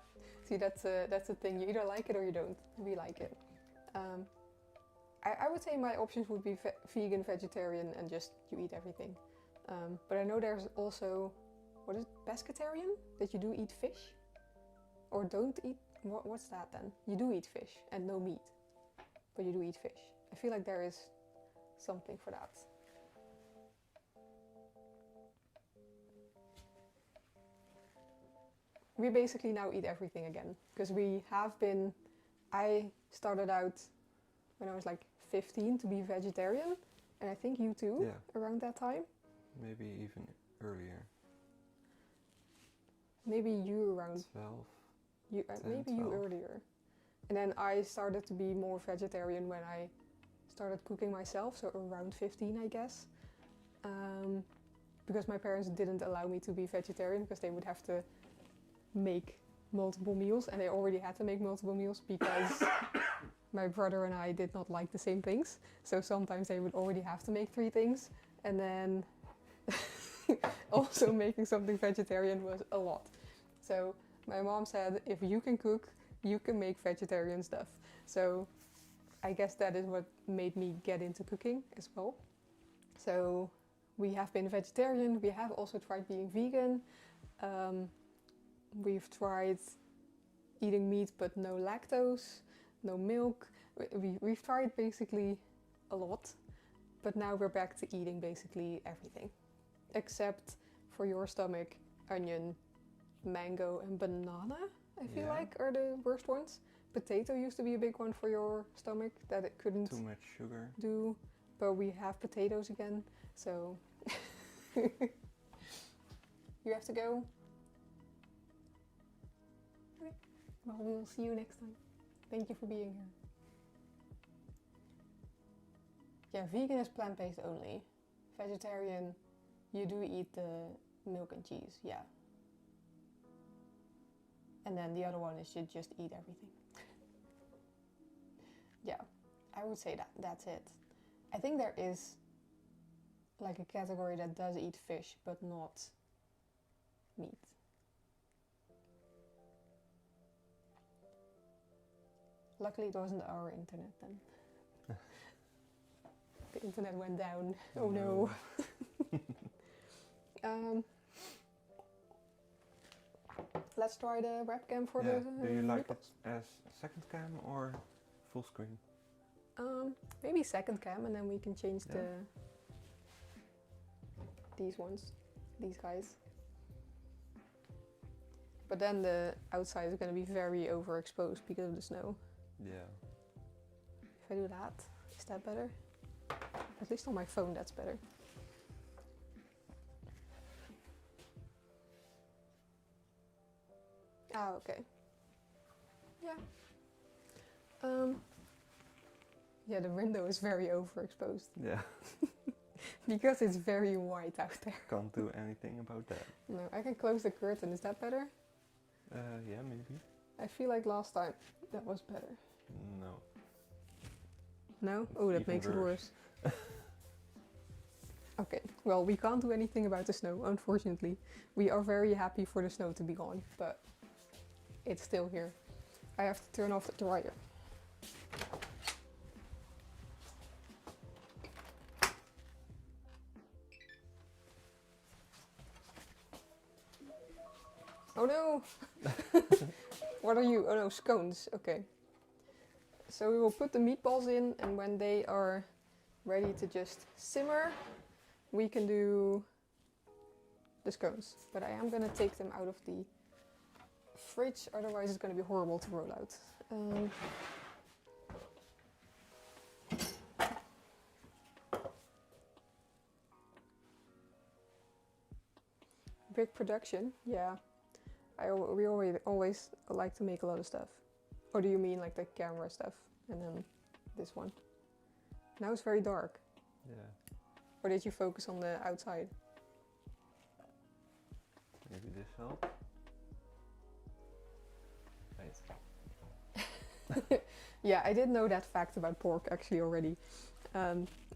See, that's the thing. You either like it or you don't. We like it. I would say my options would be vegan, vegetarian, and just you eat everything. But I know there's also, what is it, pescatarian? That you do eat fish? Or don't eat, what's that then? You do eat fish and no meat, but you do eat fish. I feel like there is something for that. we basically now eat everything again. Because I started out when I was like 15 to be vegetarian. And I think you too, Yeah. around that time. Maybe even earlier. Maybe you around 12. maybe 12. you earlier. And then I started to be more vegetarian when I started cooking myself, so around 15 I guess. Because my parents didn't allow me to be vegetarian because they would have to make multiple meals, and they already had to make multiple meals because my brother and I did not like the same things. So sometimes they would already have to make 3 things, and then also making something vegetarian was a lot. So my mom said, if you can cook, you can make vegetarian stuff. So I guess that is what made me get into cooking as well. So we have been vegetarian. We have also tried being vegan. We've tried eating meat but no lactose, no milk. We've tried basically a lot. But now we're back to eating basically everything. Except for your stomach, onion, mango and banana, I feel like, are the worst ones. Potato used to be a big one for your stomach that it couldn't Too much sugar. do, but we have potatoes again, so you have to go. Okay. Well, we will see you next time. Thank you for being here. Yeah, vegan is plant-based only. Vegetarian, you do eat the milk and cheese, yeah. And then the other one is you just eat everything. Yeah, I would say that's it. I think there is like a category that does eat fish, but not meat. Luckily it wasn't our internet then. The internet went down. Oh no. Let's try the webcam for the Do you like it meatballs. as second cam or full screen? Maybe second cam, and then we can change these ones, these guys. But then the outside is going to be very overexposed because of the snow. Yeah. If I do that, is that better? At least on my phone, that's better. Ah, okay. Yeah. Yeah, the window is very overexposed. Yeah. Because it's very white out there. Can't do anything about that. No, I can close the curtain. Is that better? Yeah, maybe. I feel like last time that was better. No. No? Oh, that Even makes it worse. worse. Okay, well, we can't do anything about the snow, unfortunately. We are very happy for the snow to be gone, but it's still here. I have to turn off the dryer. Oh no! What are you? Oh no, scones. Okay. So we will put the meatballs in, and when they are ready to just simmer, we can do the scones. But I am gonna take them out of the fridge, otherwise it's gonna be horrible to roll out. Big production, yeah. We always like to make a lot of stuff. Or do you mean like the camera stuff? And then this one. Now it's very dark. Yeah. Or did you focus on the outside? Maybe this helps. Right. Yeah, I did know that fact about pork actually already.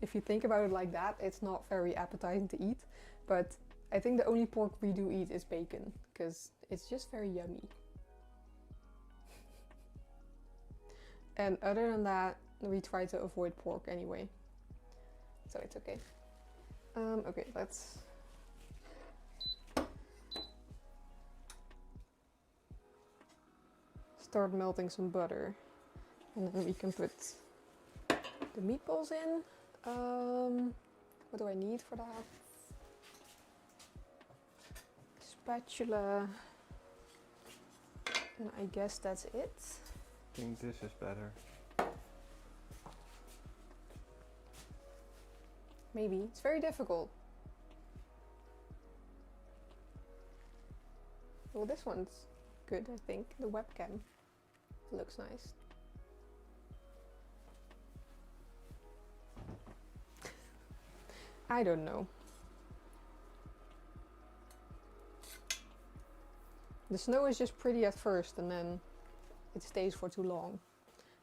If you think about it like that, it's not very appetizing to eat. But I think the only pork we do eat is bacon, because it's just very yummy. And other than that, we try to avoid pork anyway. So it's okay. Okay, let's... start melting some butter. And then we can put the meatballs in. What do I need for that? Spatula. And I guess that's it. I think this is better. Maybe. It's very difficult. Well, this one's good, I think. The webcam looks nice. I don't know. The snow is just pretty at first and then it stays for too long.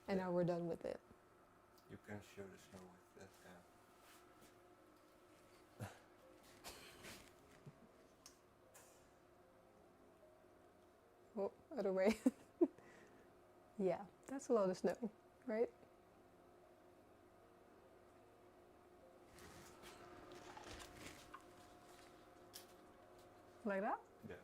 And now we're done with it. You can show the snow with that cam. Oh, other way. Yeah, that's a lot of snow, right? Like that? Yeah.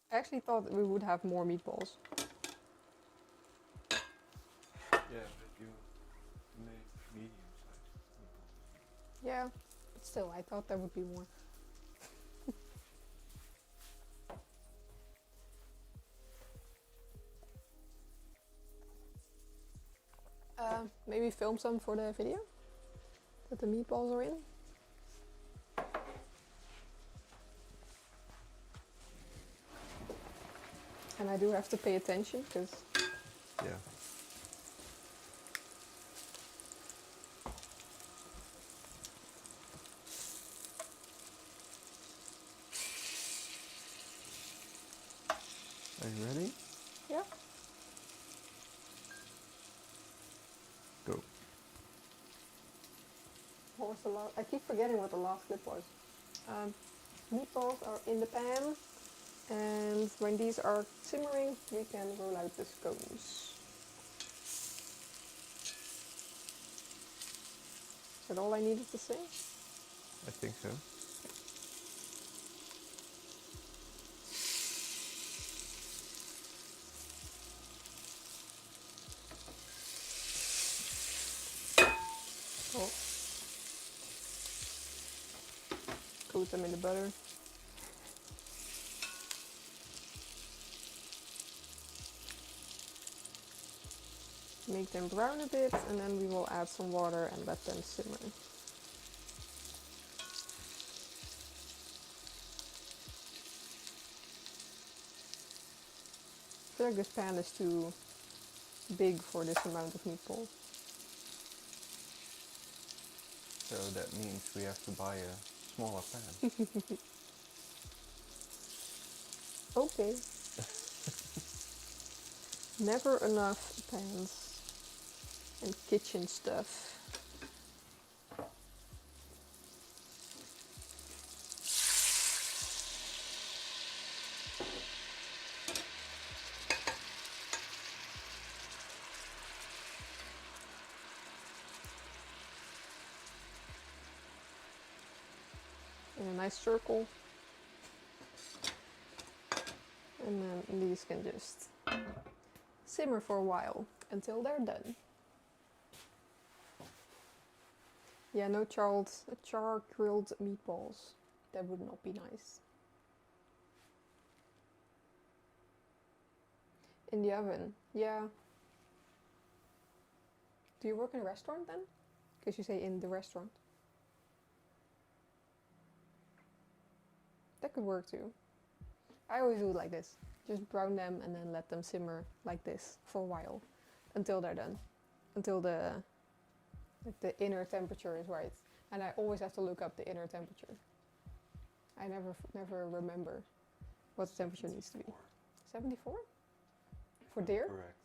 I actually thought that we would have more meatballs. Yeah, but you made medium sized meatballs. Yeah, but still, I thought there would be more. Maybe film some for the video that the meatballs are in. And I do have to pay attention because Yeah. Are you ready? yeah. Go. What was the last? I keep forgetting what the last clip was. Meatballs are in the pan, and when these are simmering, we can roll out the scones. Is that all I needed to say? I think so. Oh. Coat them in the butter. Make them brown a bit, and then we will add some water and let them simmer. I feel like this pan is too big for this amount of meatballs. So that means we have to buy a smaller pan. Okay. Never enough pans and kitchen stuff. In a nice circle. And then these can just simmer for a while until they're done. Yeah, no char grilled meatballs. That would not be nice. In the oven, yeah. Do you work in a restaurant then? Because you say in the restaurant. That could work too. I always do it like this. Just brown them and then let them simmer like this for a while until they're done. Until the inner temperature is right. And I always have to look up the inner temperature. I never remember what the temperature needs to be. 74? For deer? Correct.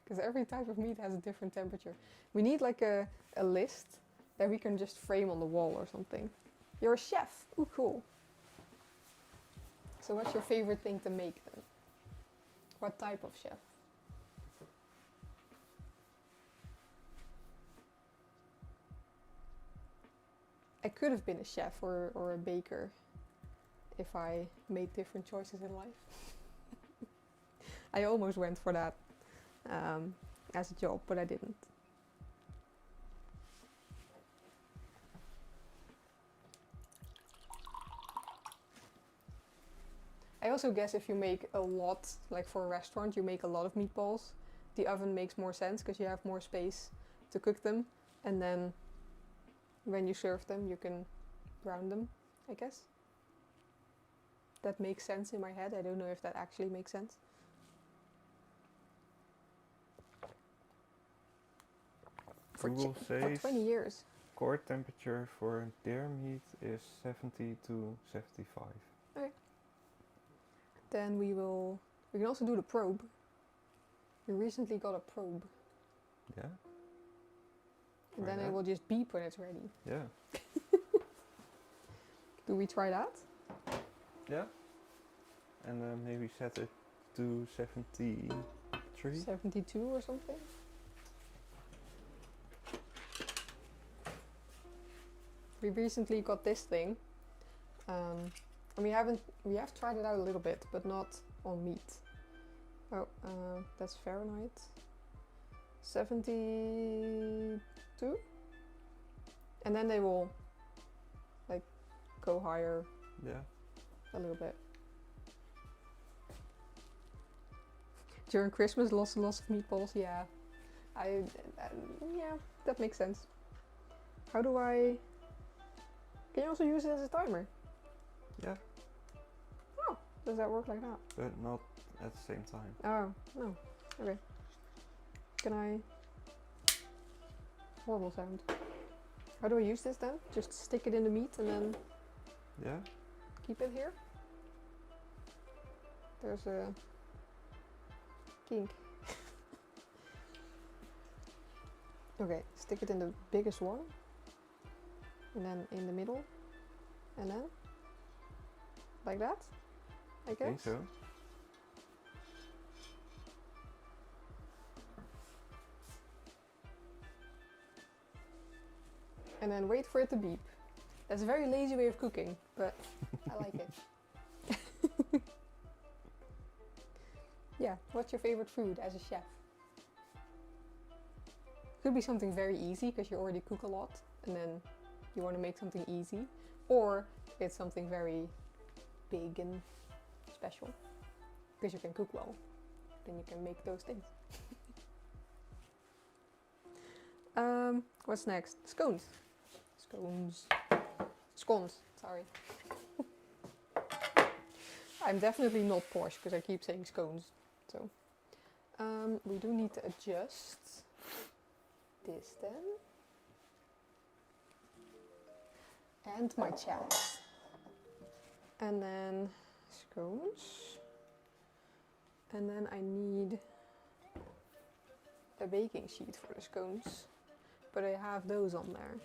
Because every type of meat has a different temperature. We need like a list that we can just frame on the wall or something. You're a chef. Ooh, cool. So what's your favorite thing to make then? What type of chef? I could have been a chef or a baker if I made different choices in life. I almost went for that as a job, but I didn't. I also guess if you make a lot, like for a restaurant, you make a lot of meatballs, the oven makes more sense because you have more space to cook them, and then when you serve them, you can brown them, I guess. That makes sense in my head. I don't know if that actually makes sense. Google For says 20 years. core temperature for deer meat is 70 to 75. Okay. Then we can also do the probe. We recently got a probe. Yeah? And Try then that. it will just beep when it's ready. Yeah. Do we try that? Yeah. And maybe set it to 73. 72 or something? We recently got this thing. And we have tried it out a little bit, but not on meat. Oh, that's Fahrenheit. 72? And then they will like go higher Yeah. a little bit. During Christmas, lots and lots of meatballs. Yeah, yeah, that makes sense. How do I? Can you also use it as a timer? Yeah. Oh, does that work like that? But not at the same time. Oh, no. Okay. Can I? Horrible sound. How do I use this then? Just stick it in the meat and then Yeah. keep it here? There's a kink. Okay, stick it in the biggest one. And then in the middle. And then like that, I guess. I think so. And then wait for it to beep. That's a very lazy way of cooking, but I like it. Yeah, what's your favorite food as a chef? Could be something very easy because you already cook a lot and then you want to make something easy. Or it's something very big and special because you can cook well. Then you can make those things. What's next? Scones. Scones, sorry. I'm definitely not posh because I keep saying scones. So, we do need to adjust this then. And my chalice. And then scones. And then I need a baking sheet for the scones. But I have those on there.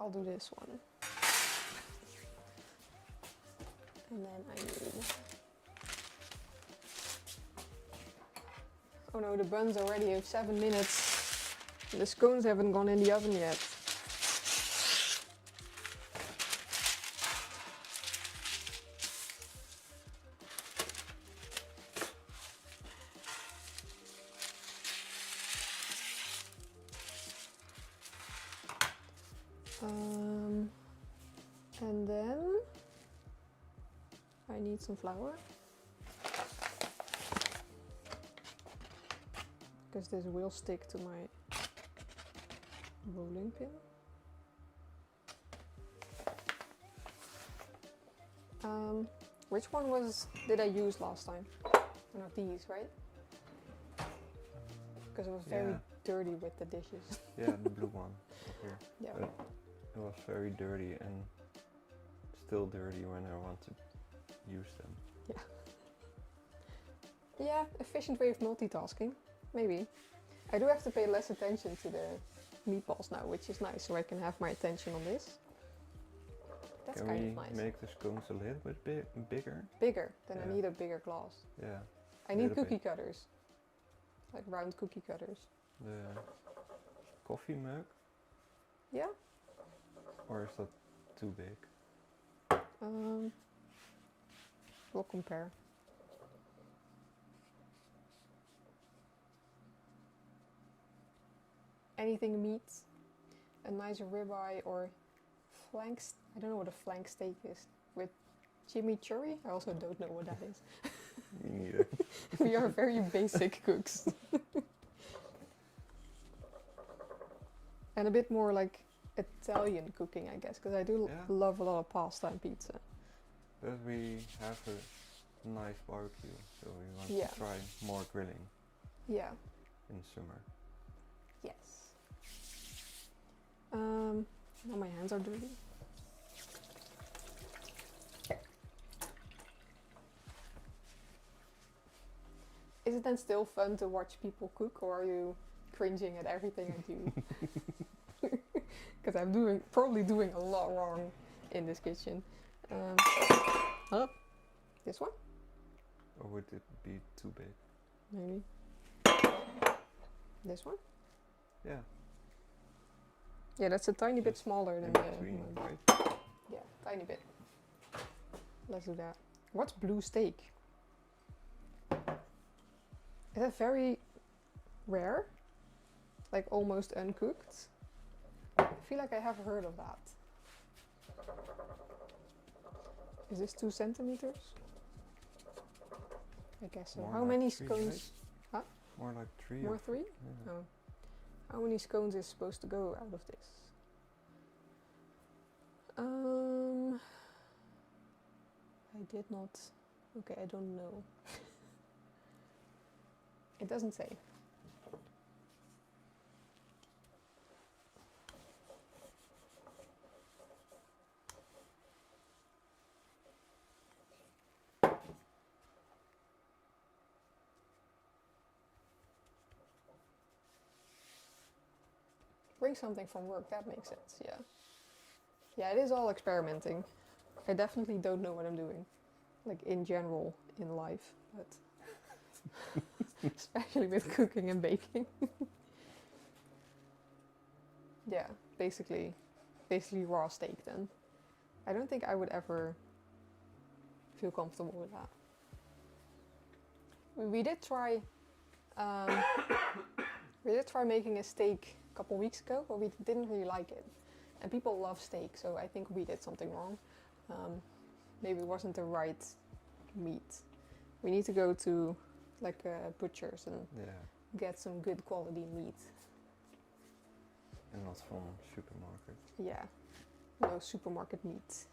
I'll do this one. And then I need... Oh no, the buns already have 7 minutes. The scones haven't gone in the oven yet. And then I need some flour because this will stick to my rolling pin. Which one did I use last time? One of these, right? Because it was very dirty with the dishes. Yeah, the blue one here. Yeah. But it was very dirty and still dirty when I want to use them. Yeah, efficient way of multitasking, maybe. I do have to pay less attention to the meatballs now, which is nice, so I can have my attention on this. That's Can kind we of nice. make the scones a little bit bigger? Bigger, then I Yeah. need a bigger glass. Yeah. I need Little cookie bit. cutters. Like round cookie cutters. The coffee mug, Yeah? or is that too big? We'll compare. Anything meat, a nice ribeye or flank, I don't know what a flank steak is, with chimichurri? I also don't know what that is. Me neither. We are very basic cooks. And a bit more like Italian cooking, I guess, because I do Yeah. love a lot of pasta and pizza. But we have a nice barbecue, so we want Yeah. to try more grilling Yeah, in summer. yes. Now my hands are dirty. Is it then still fun to watch people cook, or are you cringing at everything I do? Because I'm probably doing a lot wrong in this kitchen. Oh, this one? Or would it be too big? Maybe. This one? Yeah. Yeah, that's a tiny bit Just smaller in than between, the right? Yeah, tiny bit. Let's do that. What's blue steak? Is that very rare? Like almost uncooked? I feel like I have heard of that. Is this 2 centimeters? I guess so. More How like many 3, scones? right? Huh? More like 3 More or 3? yeah. Oh. How many scones is supposed to go out of this? I did not. Okay, I don't know. It doesn't say. Bring something from work, that makes sense, yeah. Yeah, it is all experimenting. I definitely don't know what I'm doing. Like in general in life, but especially with cooking and baking. Yeah, basically raw steak then. I don't think I would ever feel comfortable with that. We did try making a steak a couple weeks ago, but we didn't really like it. And people love steak, so I think we did something wrong. Maybe it wasn't the right meat. We need to go to like butchers and Yeah. get some good quality meat. And not from supermarket. Yeah, no supermarket meat.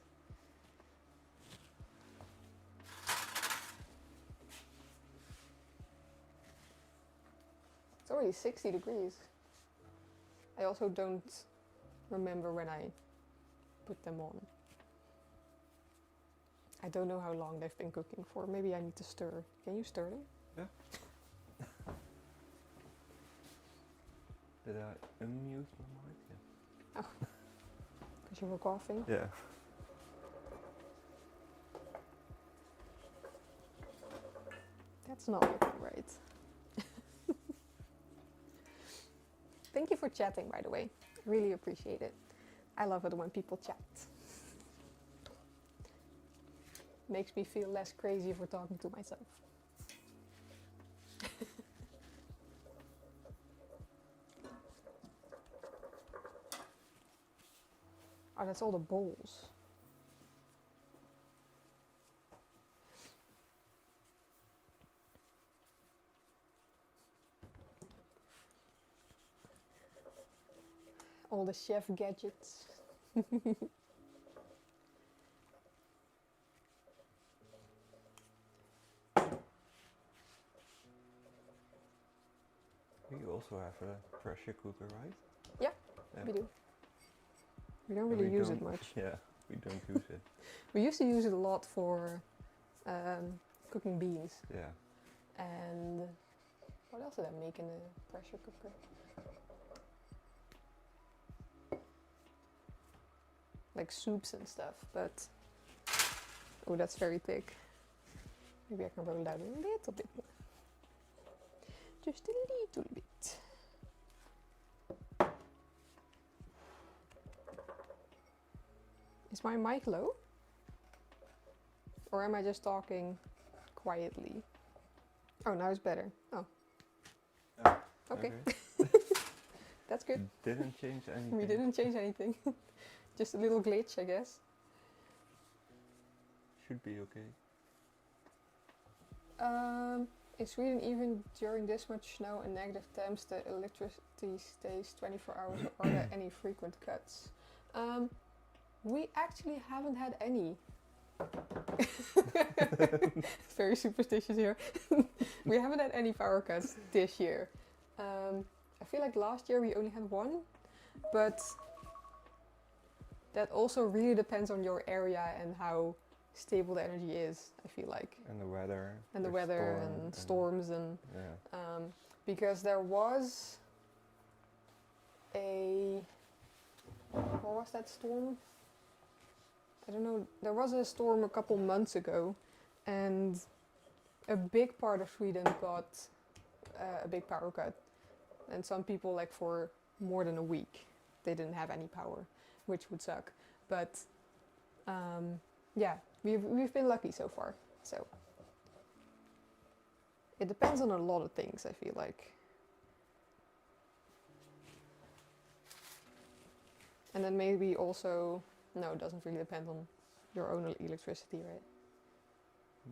It's already 60 degrees. I also don't remember when I put them on. I don't know how long they've been cooking for. Maybe I need to stir. Can you stir them? Yeah. Did I unmute my mic? Yeah. Because you were coughing. Yeah. That's not looking right. Thank you for chatting, by the way. Really appreciate it. I love it when people chat. Makes me feel less crazy for talking to myself. Oh, that's all the bowls. All the chef gadgets. We also also have a pressure cooker, right? Yeah, we do. We don't really use it much. Yeah, we don't use it. We used to use it a lot for cooking beans. Yeah. And what else did I make in the pressure cooker? Like soups and stuff, but oh, that's very thick. Maybe I can roll it out a little bit more. Just a little bit. Is my mic low? Or am I just talking quietly? Oh, now it's better. Oh. Oh, Okay. That's good. Didn't change anything. We didn't change anything. Just a little glitch, I guess. Should be okay. In Sweden, even during this much snow and negative temps, the electricity stays 24 hours. Are there any frequent cuts? We actually haven't had any. Very superstitious here. We haven't had any power cuts this year. I feel like last year we only had one, but that also really depends on your area and how stable the energy is, I feel like. And the weather. And the weather and storms and yeah. Because there was what was that storm? I don't know. There was a storm a couple months ago, and a big part of Sweden got a big power cut, and some people, like, for more than a week, they didn't have any power, which would suck. But yeah, we've been lucky so far. So it depends on a lot of things, I feel like. And then maybe also, no, it doesn't really depend on your own electricity, right?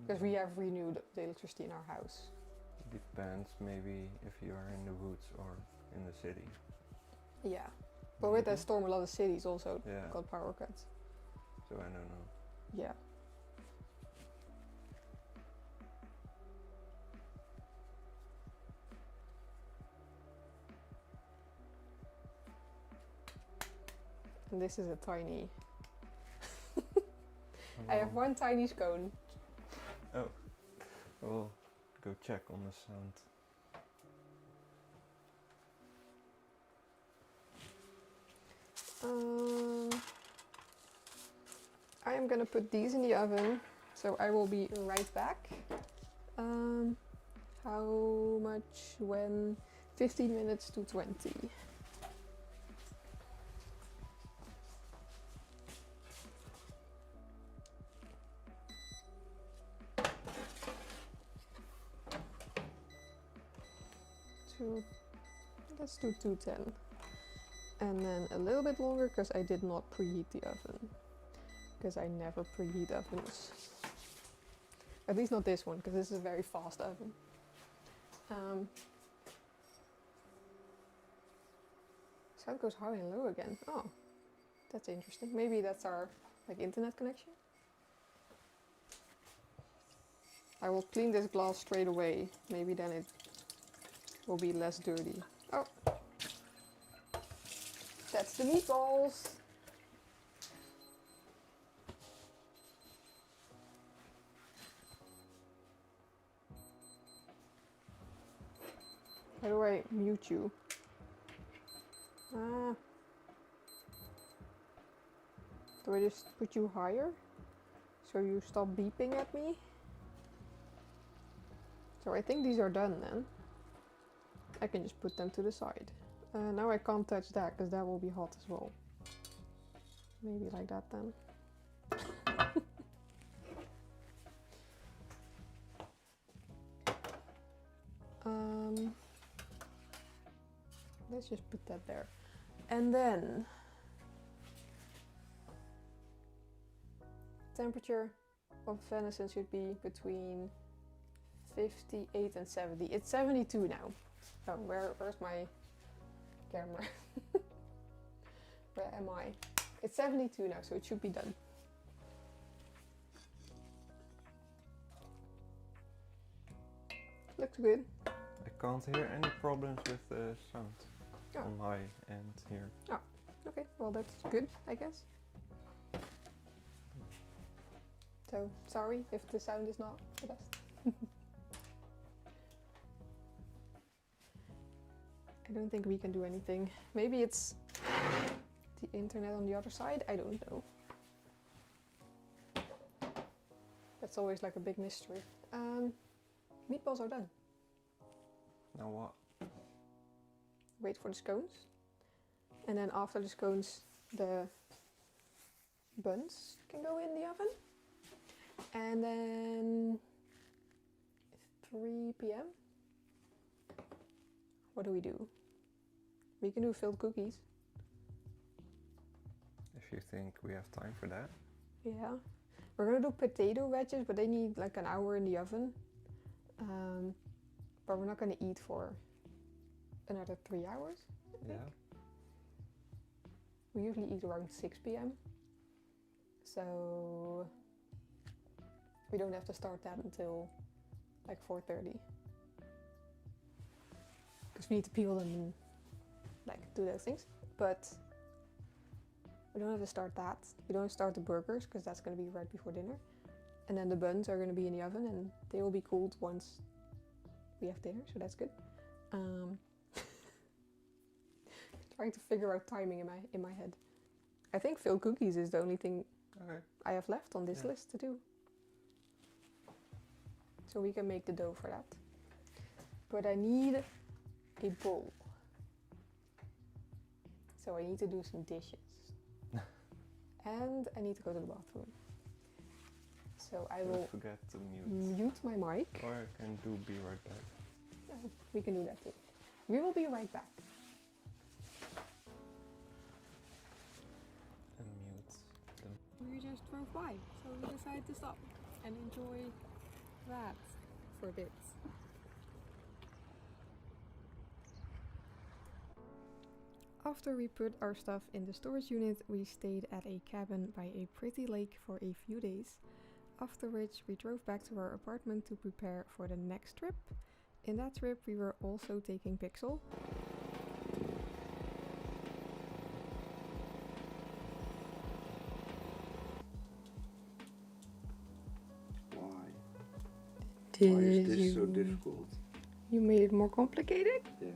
Because we have renewed the electricity in our house. Depends maybe if you are in the woods or in the city. Yeah. But with that storm, a lot of cities also Yeah. got power cuts. So I don't know. Yeah. And this is a tiny... I have one tiny scone. Oh. We'll go check on the sound. I am gonna put these in the oven, so I will be right back. How much? When? 15 minutes to 20. Let's do 210. And then a little bit longer because I did not preheat the oven. Because I never preheat ovens. At least not this one, because this is a very fast oven. So it goes high and low again. Oh, that's interesting. Maybe that's our internet connection. I will clean this glass straight away. Maybe then it will be less dirty. Oh, that's the meatballs. How do I mute you? Do I just put you higher? So you stop beeping at me? So I think these are done then. I can just put them to the side. Now I can't touch that because that will be hot as well. Maybe like that then. Let's just put that there. And then temperature of venison should be between 58 and 70. It's 72 now. Oh, where's my camera? Where am I? It's 72 now, so it should be done. Looks good. I can't hear any problems with the sound Oh. on my end here. Oh, okay. Well, that's good, I guess. So, sorry if the sound is not the best. I don't think we can do anything. Maybe it's the internet on the other side. I don't know. That's always like a big mystery. Meatballs are done. Now what? Wait for the scones. And then after the scones, the buns can go in the oven. And then 3 p.m. What do? We can do filled cookies. If you think we have time for that. Yeah. We're gonna do potato wedges, but they need like an hour in the oven. But we're not gonna eat for another 3 hours, I think. Yeah. We usually eat around 6 p.m. So we don't have to start that until like 4:30. Because we need to peel them and like do those things. But we don't have to start that. We don't start the burgers because that's going to be right before dinner. And then the buns are going to be in the oven and they will be cooled once we have dinner, so that's good. Trying to figure out timing in my head. I think filled cookies is the only thing I have left on this list to do. So we can make the dough for that. But I need a bowl. So I need to do some dishes. And I need to go to the bathroom. So I will Don't forget to mute. mute my mic. Or I can be right back. Oh, we can do that too. We will be right back. And mute. We just drove by, so we decided to stop and enjoy that for a bit. After we put our stuff in the storage unit, we stayed at a cabin by a pretty lake for a few days, after which we drove back to our apartment to prepare for the next trip. In that trip we were also taking Pixel. Why? Did Why is this so difficult? You made it more complicated? Yeah.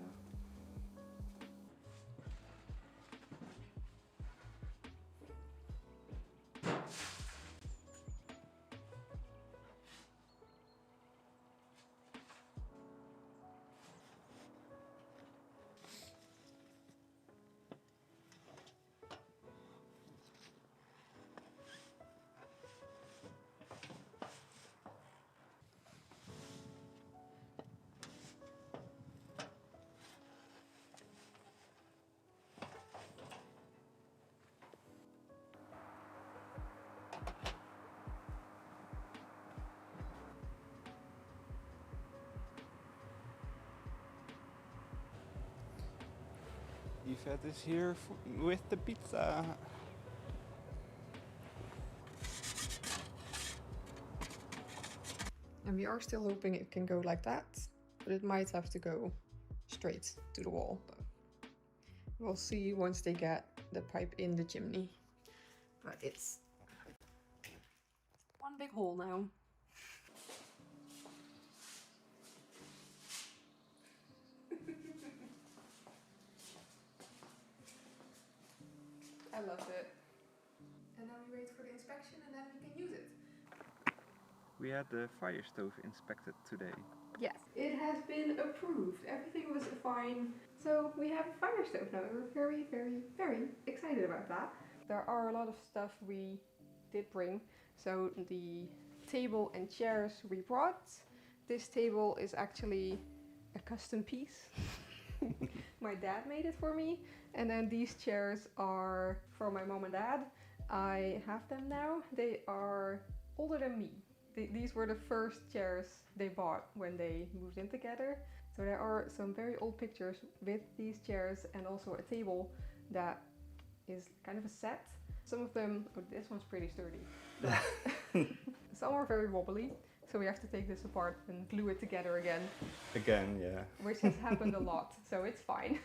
Yvette is here with the pizza. And we are still hoping it can go like that, but it might have to go straight to the wall. But we'll see once they get the pipe in the chimney. But it's one big hole now. I love it. And now we wait for the inspection and then we can use it. We had the fire stove inspected today. Yes, it has been approved. Everything was fine. So we have a fire stove now. We're very, very, very excited about that. There are a lot of stuff we did bring. So the table and chairs we brought. This table is actually a custom piece. My dad made it for me. And then these chairs are from my mom and dad. I have them now. They are older than me. These were the first chairs they bought when they moved in together. So there are some very old pictures with these chairs and also a table that is kind of a set. Some of them, oh, this one's pretty sturdy. Some are very wobbly. So we have to take this apart and glue it together again, Again, yeah. which has happened a lot, so it's fine.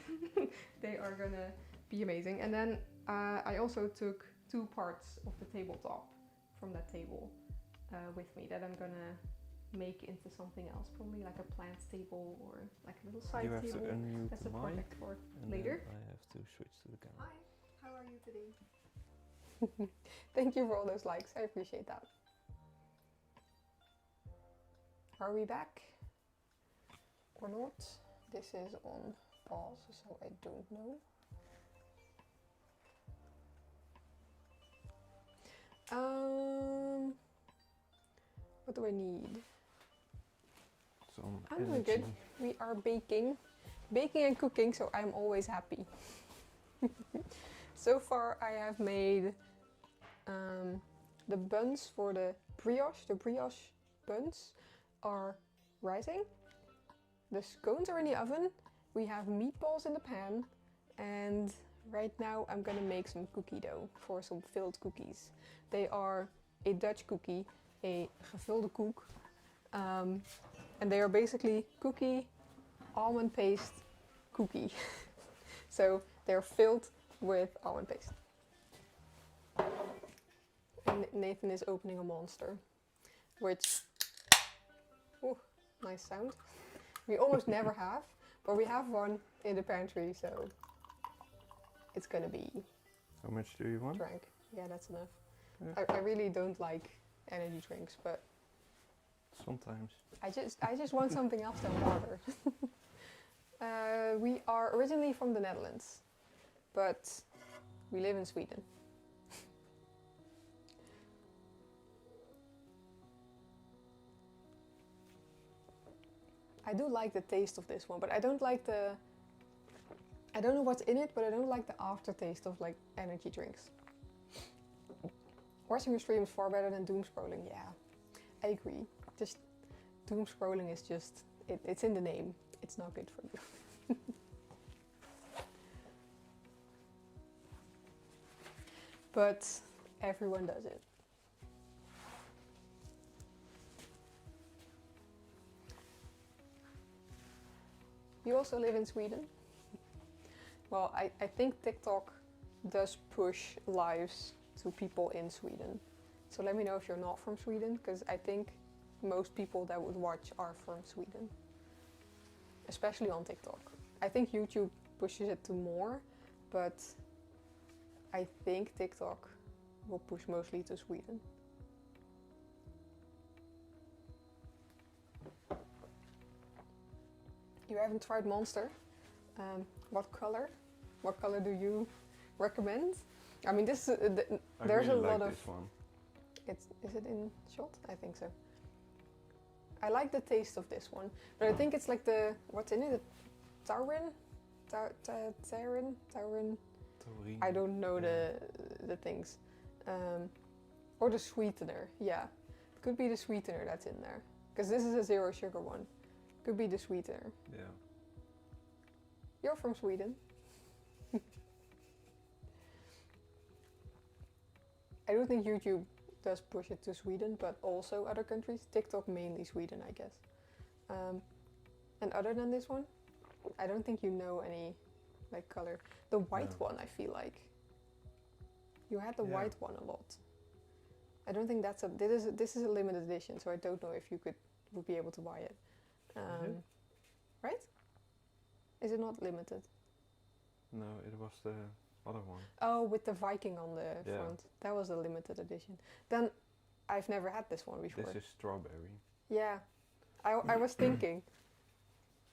They are gonna be amazing. And then I also took 2 parts of the tabletop from that table with me that I'm gonna make into something else, probably like a plant table or like a little side You have table. to unmute That's the a mic, project for and later. then I have to switch to the camera. Hi, how are you today? Thank you for all those likes, I appreciate that. Are we back or not? This is on pause, so I don't know. What do I need? Some I'm doing good. energy. We are baking and cooking, so I'm always happy. So far I have made the buns for the brioche. The brioche buns are rising. The scones are in the oven. We have meatballs in the pan, and right now I'm gonna make some cookie dough for some filled cookies. They are a Dutch cookie, a gevulde koek, and they are basically cookie, almond paste, cookie. So they're filled with almond paste. And Nathan is opening a monster, which, ooh, nice sound. We almost never have, but we have one in the pantry, so it's gonna be How much do you want? drank. Yeah, that's enough. Yeah. I really don't like energy drinks, but Sometimes. I just want something else than water. We are originally from the Netherlands, but we live in Sweden. I do like the taste of this one, but I don't like I don't know what's in it, but I don't like the aftertaste of like energy drinks. Watching your stream is far better than doom scrolling. Yeah, I agree. Just doom scrolling is just, it's in the name. It's not good for you. But everyone does it. You also live in Sweden? Well, I think TikTok does push lives to people in Sweden. So let me know if you're not from Sweden, because I think most people that would watch are from Sweden. Especially on TikTok. I think YouTube pushes it to more, but I think TikTok will push mostly to Sweden. You haven't tried Monster? What color? What color do you recommend? I mean, this is, there's I really a lot like of. this one. Is it in shot? I think so. I like the taste of this one, but I think it's like the, what's in it? The taurin? Taurin? Taurine. I don't know Yeah. the things. Or the sweetener, yeah. Could be the sweetener that's in there. Because this is a 0 sugar one. Could be the sweetener. Yeah. You're from Sweden. I don't think YouTube does push it to Sweden, but also other countries. TikTok mainly Sweden, I guess. And other than this one, I don't think you know any like color. The white No. one, I feel like. You had the Yeah. white one a lot. I don't think that's a. This is a limited edition, so I don't know if you would be able to buy it. it? Right? Is it not limited? No, it was the other one. Oh, with the Viking on the Yeah. front. That was a limited edition. Then I've never had this one before. This is strawberry. Yeah. I was thinking,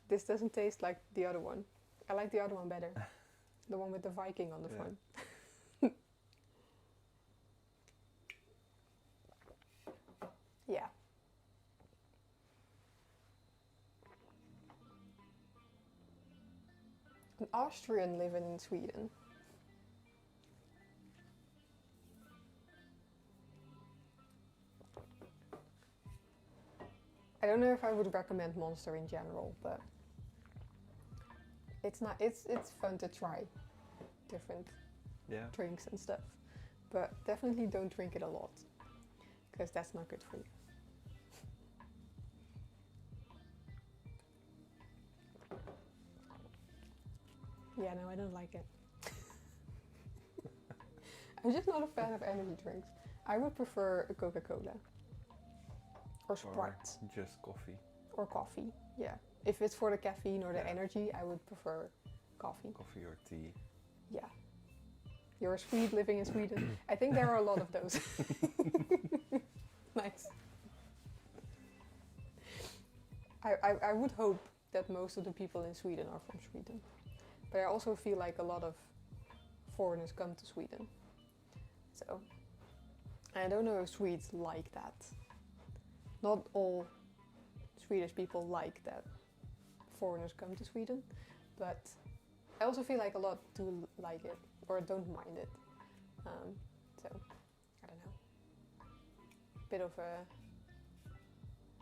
this doesn't taste like the other one. I like the other one better. The one with the Viking on the Yeah. front. Yeah. An Austrian living in Sweden. I don't know if I would recommend Monster in general, but it's not. It's fun to try different Yeah. drinks and stuff, but definitely don't drink it a lot, because that's not good for you. Yeah, no, I don't like it. I'm just not a fan of energy drinks. I would prefer a Coca-Cola. Or Sprite. Or just coffee. Or coffee, yeah. If it's for the caffeine or the Yeah. energy, I would prefer coffee. Coffee or tea. Yeah. You're a Swede living in Sweden. I think there are a lot of those. Nice. I would hope that most of the people in Sweden are from Sweden. But I also feel like a lot of foreigners come to Sweden. So, I don't know if Swedes like that. Not all Swedish people like that foreigners come to Sweden, but I also feel like a lot do like it or don't mind it. So, I don't know. Bit of a,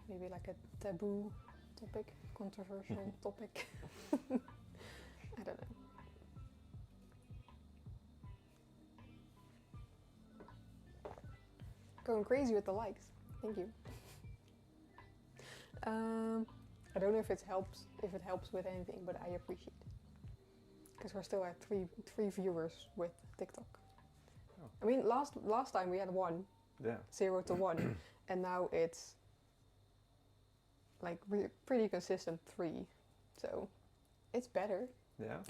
maybe like a taboo topic, controversial topic. I don't know. Going crazy with the likes. Thank you. I don't know if it helps with anything, but I appreciate it. Because we're still at three viewers with TikTok. Oh. I mean, last time we had 1, Yeah. 0 to 1, and now it's like pretty consistent 3. So it's better. Yeah.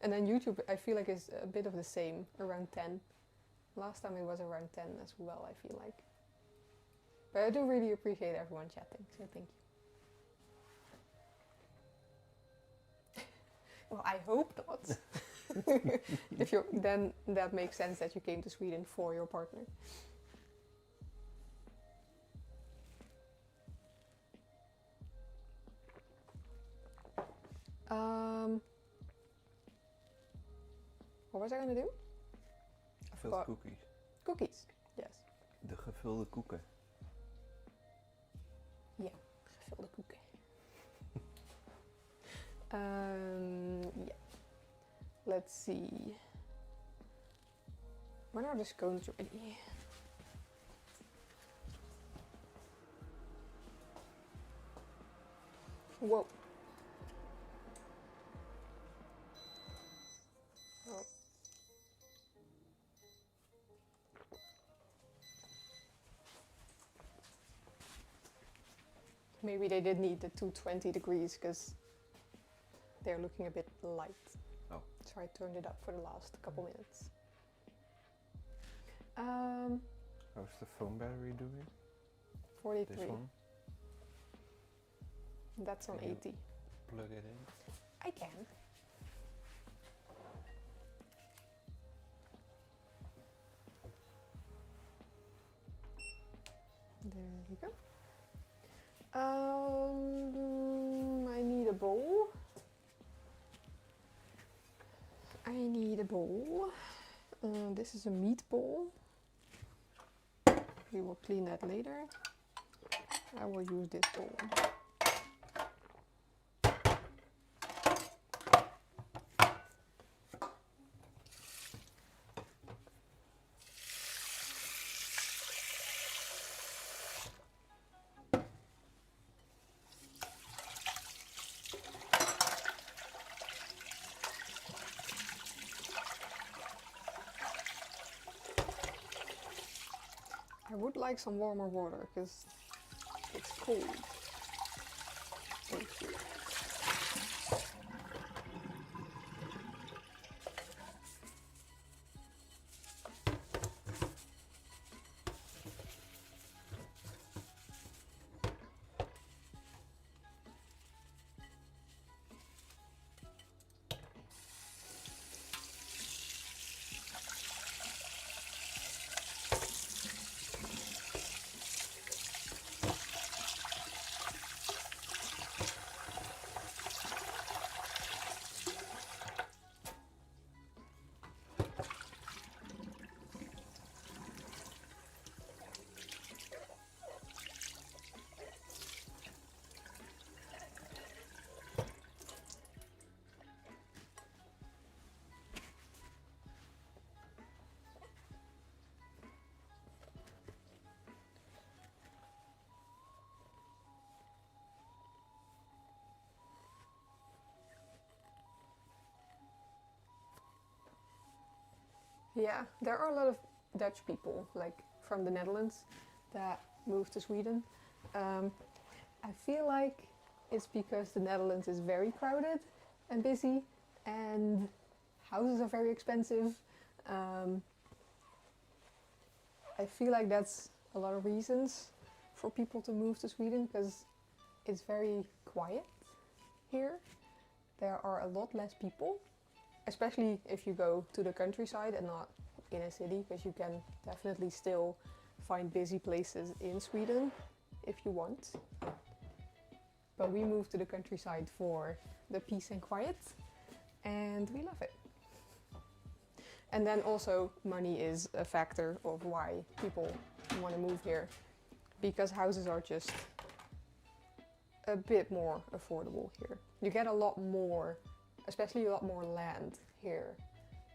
And then YouTube, I feel like is a bit of the same, around 10. Last time it was around 10 as well, I feel like. But I do really appreciate everyone chatting, so thank you. Well, I hope not. Then that makes sense that you came to Sweden for your partner. What was I gonna do? I Veel forgot. cookies. Cookies, yes. De gevulde koeken. Gevulde koeken. Yeah. Let's see. When are the scones ready? Whoa. Oh. Maybe they did need the 220 degrees because they're looking a bit light. Oh. So I turned it up for the last couple minutes. How's the phone battery doing? 43. This one? That's on Can you 80. Plug it in. I can. There we go. I need a bowl. This is a meat bowl. We will clean that later. I will use this bowl. I would like some warmer water because it's cold. Thank you. Yeah, there are a lot of Dutch people, like from the Netherlands, that moved to Sweden. I feel like it's because the Netherlands is very crowded and busy, and houses are very expensive. I feel like that's a lot of reasons for people to move to Sweden, because it's very quiet here. There are a lot less people, especially if you go to the countryside and not in a city, because you can definitely still find busy places in Sweden if you want. But we moved to the countryside for the peace and quiet, and we love it. And then also money is a factor of why people want to move here, because houses are just a bit more affordable here. You get a lot more, especially a lot more land here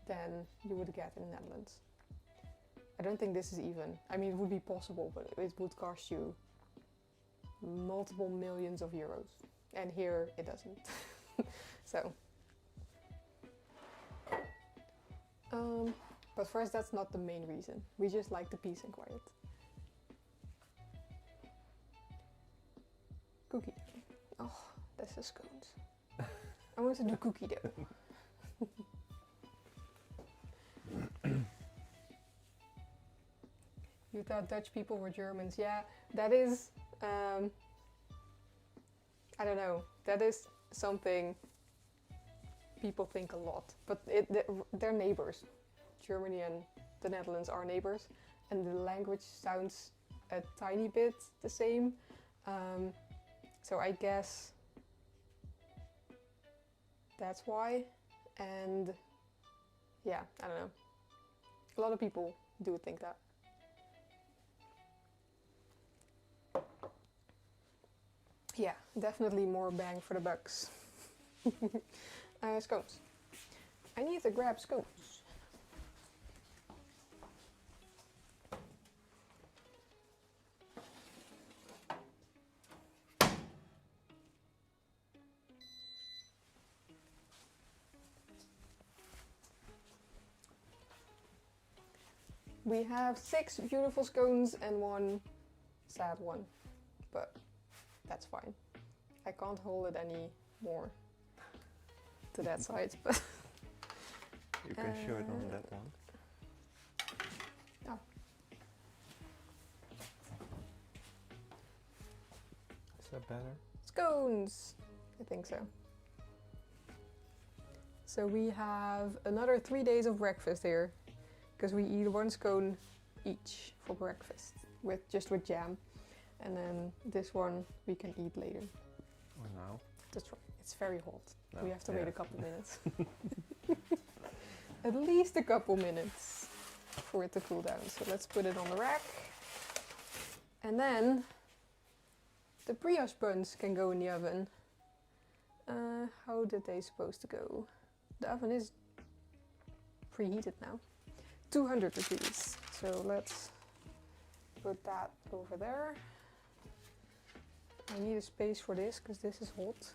than you would get in the Netherlands. I don't think this is even, I mean, it would be possible, but it would cost you multiple millions of euros. And here it doesn't. So. But for us, that's not the main reason. We just like the peace and quiet. Cookie dough. Oh, that's the scones. I want to do cookie dough. You thought Dutch people were Germans. Yeah, that is, I don't know, that is something people think a lot. But they're neighbors. Germany and the Netherlands are neighbors. And the language sounds a tiny bit the same. So I guess that's why. And yeah, I don't know. A lot of people do think that. Yeah, definitely more bang for the bucks. Scones. I need to grab scones. We have 6 beautiful scones and 1 sad one, but that's fine. I can't hold it any more to that side, but You can show it on that one. Oh. Is that better? Scones! I think so. So we have another 3 days of breakfast here, because we eat 1 scone each for breakfast, with jam. And then this one we can eat later. Or now. That's right. It's very hot. No, We have to yeah. wait a couple minutes. At least a couple minutes for it to cool down. So let's put it on the rack. And then the brioche buns can go in the oven. How did they supposed to go? The oven is preheated now. 200 degrees. So let's put that over there. I need a space for this because this is hot.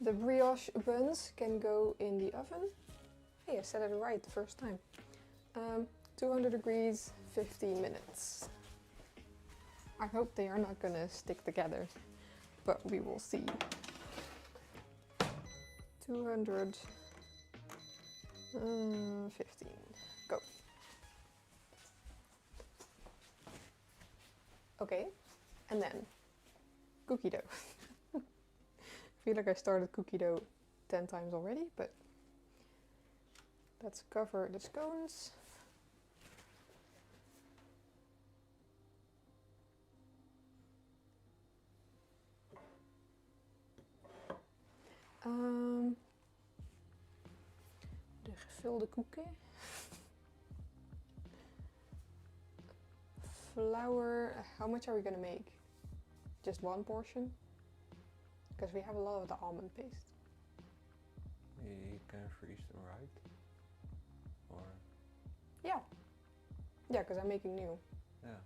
The brioche buns can go in the oven. Hey, I said it right the first time. 200 degrees, 15 minutes. I hope they are not gonna stick together, but we will see. 200, 15, go. Okay, and then cookie dough. I feel like I started cookie dough 10 times already, but let's cover the scones. De gevulde koeken. Flour, how much are we gonna make? Just 1 portion? Because we have a lot of the almond paste. You can freeze them, right? Or Yeah. Yeah, because I'm making new. yeah.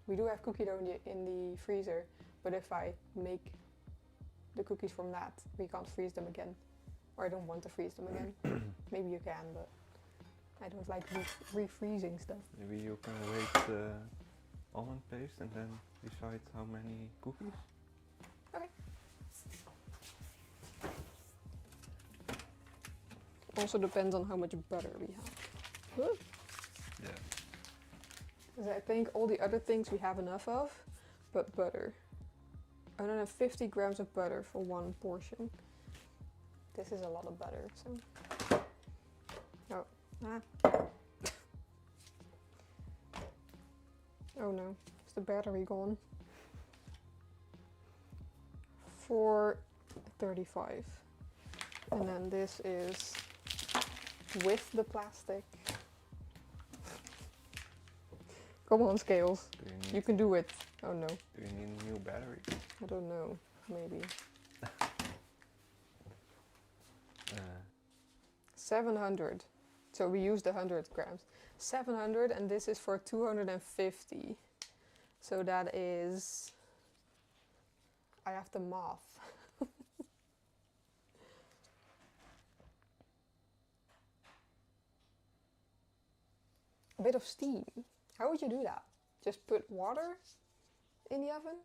We do have cookie dough in the freezer, but if I make the cookies from that, we can't freeze them again. Or I don't want to freeze them again. Maybe you can, but I don't like refreezing stuff. Maybe you can weight the almond paste and then decide how many cookies. Okay. Also depends on how much butter we have. Woo. Yeah. Because I think all the other things we have enough of, but butter. 150 grams of butter for one portion. This is a lot of butter, so. Oh, oh no, is the battery gone? 435. And then this is with the plastic. Come on, Scales. You can do it. Oh no. Do you need a new battery? I don't know. Maybe. 700. So we used 100 grams. 700, and this is for 250. So that is. I have the math. A bit of steam. How would you do that? Just put water in the oven?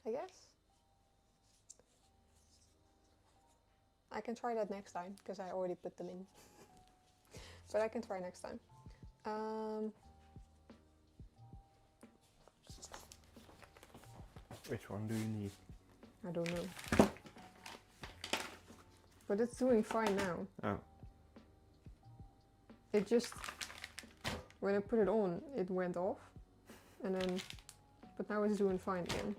I guess. I can try that next time, because I already put them in. But I can try next time. Which one do you need? I don't know. But it's doing fine now. Oh. It just, when I put it on, it went off. And then, but now it's doing fine again.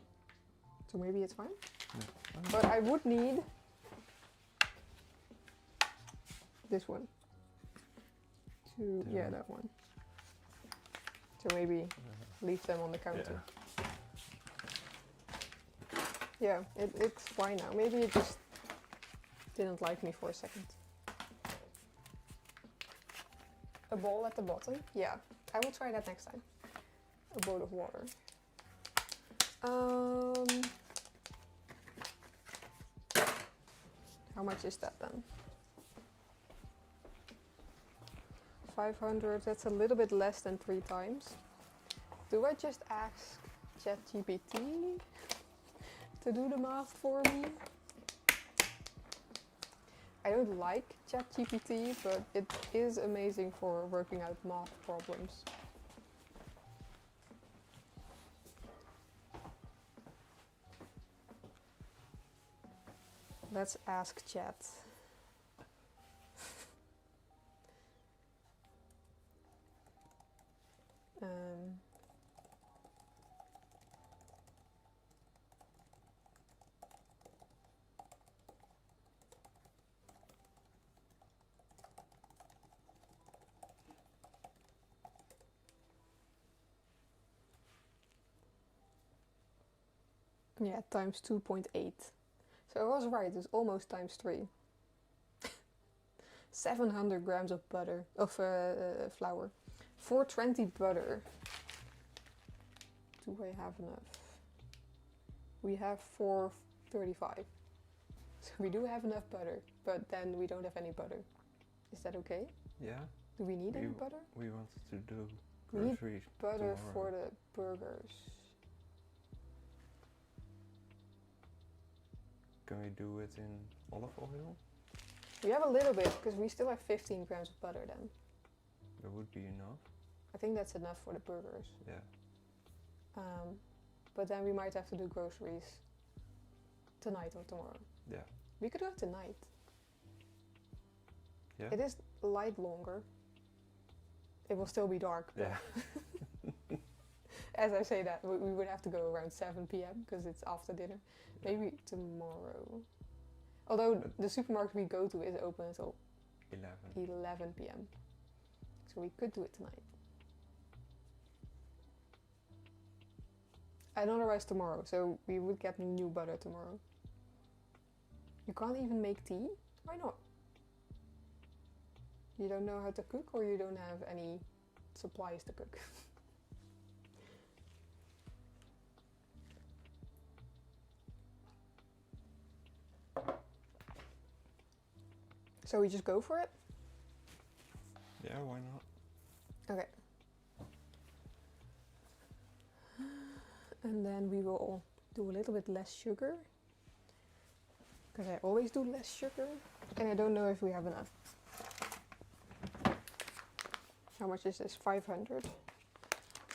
So maybe it's fine? No. But I would need this one. Yeah, that one. So maybe leave them on the counter. Yeah, it's fine now. Maybe it just didn't like me for a second. A bowl at the bottom? Yeah, I will try that next time. A bowl of water. How much is that then? 500, that's a little bit less than 3 times. Do I just ask ChatGPT to do the math for me? I don't like ChatGPT, but it is amazing for working out math problems. Let's ask Chat. Yeah, times 2.8. So I was right, it's almost times 3. 700 grams of butter, of flour. 420 butter. Do I have enough? We have 435. So we do have enough butter, but then we don't have any butter. Is that okay? Yeah. Do we need any butter? We wanted to do We need groceries butter tomorrow. for the burgers. Can we do it in olive oil? We have a little bit, because we still have 15 grams of butter then. That would be enough. I think that's enough for the burgers. Yeah. But then we might have to do groceries tonight or tomorrow. Yeah. We could do it tonight. Yeah. It is light longer. It will still be dark. Yeah. As I say that, we would have to go around 7 p.m. because it's after dinner. Yeah. Maybe tomorrow. Although the supermarket we go to is open until 11 p.m. So we could do it tonight. And otherwise tomorrow, so we would get new butter tomorrow. You can't even make tea? Why not? You don't know how to cook, or you don't have any supplies to cook? So we just go for it? Yeah, why not? Okay. And then we will do a little bit less sugar. Because I always do less sugar. And I don't know if we have enough. How much is this? 500.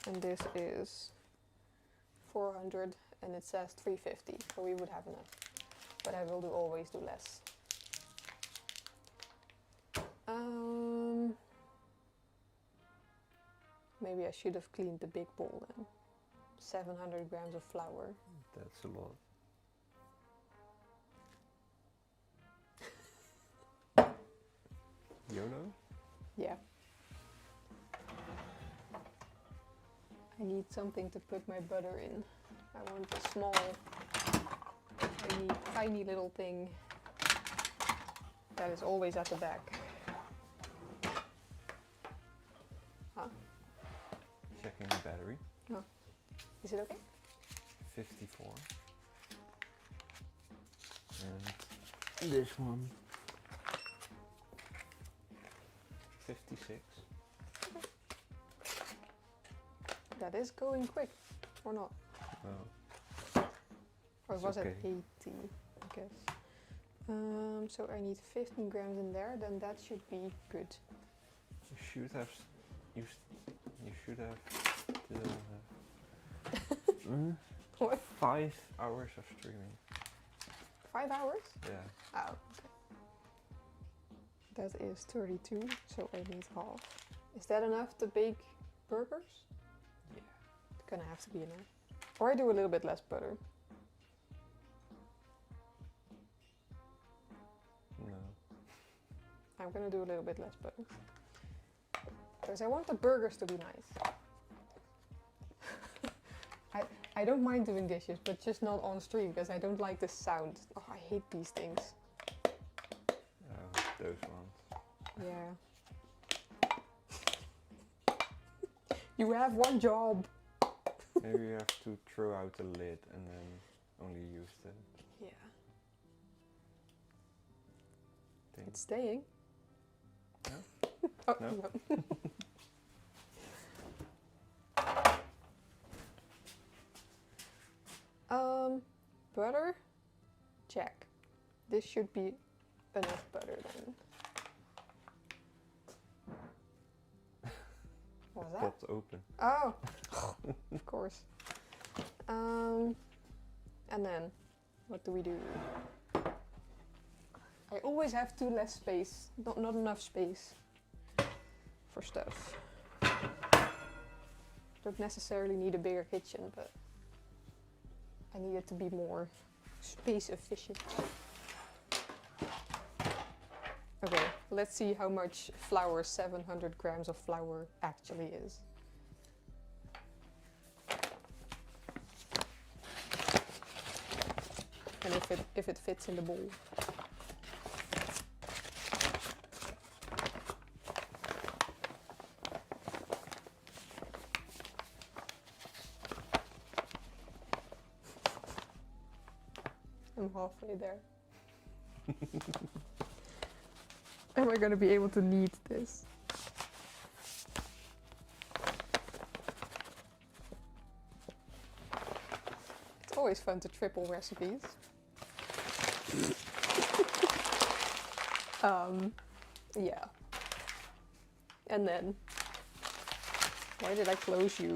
And this is 400. And it says 350. So we would have enough. But I will always do less. Maybe I should have cleaned the big bowl then. 700 grams of flour. That's a lot. YOLO? Yeah. I need something to put my butter in. I want a small, tiny little thing that is always at the back. Huh? Checking the battery. Oh. Is it okay? 54. And this one. 56. That is going quick, or not? Well, Or it's was okay. it 80, I guess. So I need 15 grams in there, then that should be good. you should have. You should have. What? 5 hours of streaming. 5 hours? Yeah. Oh, okay. That is 32, so I need half. Is that enough to bake burgers? Yeah. It's gonna have to be enough. Or I do a little bit less butter. No. I'm gonna do a little bit less butter. Because I want the burgers to be nice. I don't mind doing dishes, but just not on stream because I don't like the sound. Oh, I hate these things. Oh, those ones. Yeah. You have one job. Maybe you have to throw out the lid and then only use the Yeah. thing. It's staying. No? Oh, No? no. Butter? Check. This should be enough butter then. What was that? Popped open. Oh, of course. And then, what do we do? I always have too less space, not enough space for stuff. Don't necessarily need a bigger kitchen, but I need it to be more space efficient. Okay, let's see how much flour 700 grams of flour actually is. And if it fits in the bowl. I'm halfway there. Am I gonna be able to knead this? It's always fun to triple recipes. Yeah. And then, why did I close you?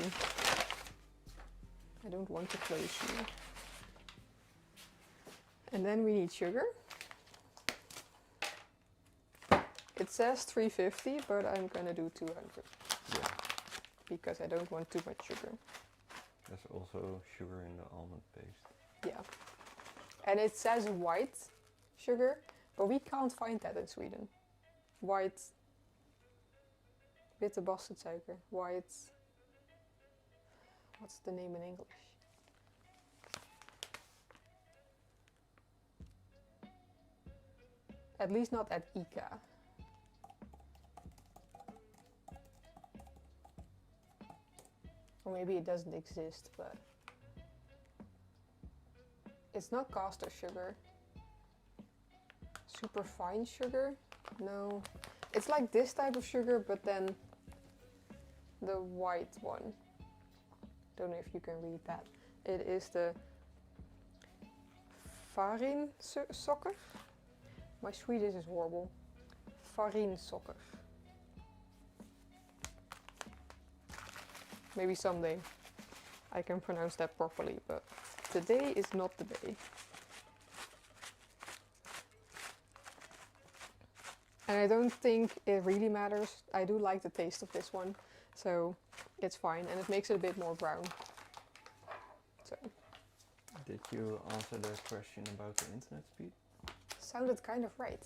I don't want to close you. And then we need sugar. It says 350, but I'm gonna do 200 Yeah. because I don't want too much sugar. There's also sugar in the almond paste. Yeah. And it says white sugar, but we can't find that in Sweden. White witte bastardsuiker. White. What's the name in English? At least not at ICA. Or maybe it doesn't exist, but it's not caster sugar. Super fine sugar. No. It's like this type of sugar, but then the white one. Don't know if you can read that. It is the farinsuiker. My Swedish is horrible. Farinsuiker. Maybe someday I can pronounce that properly, but today is not the day. And I don't think it really matters. I do like the taste of this one, so it's fine, and it makes it a bit more brown. So Did you answer the question about the internet speed? sounded kind of right.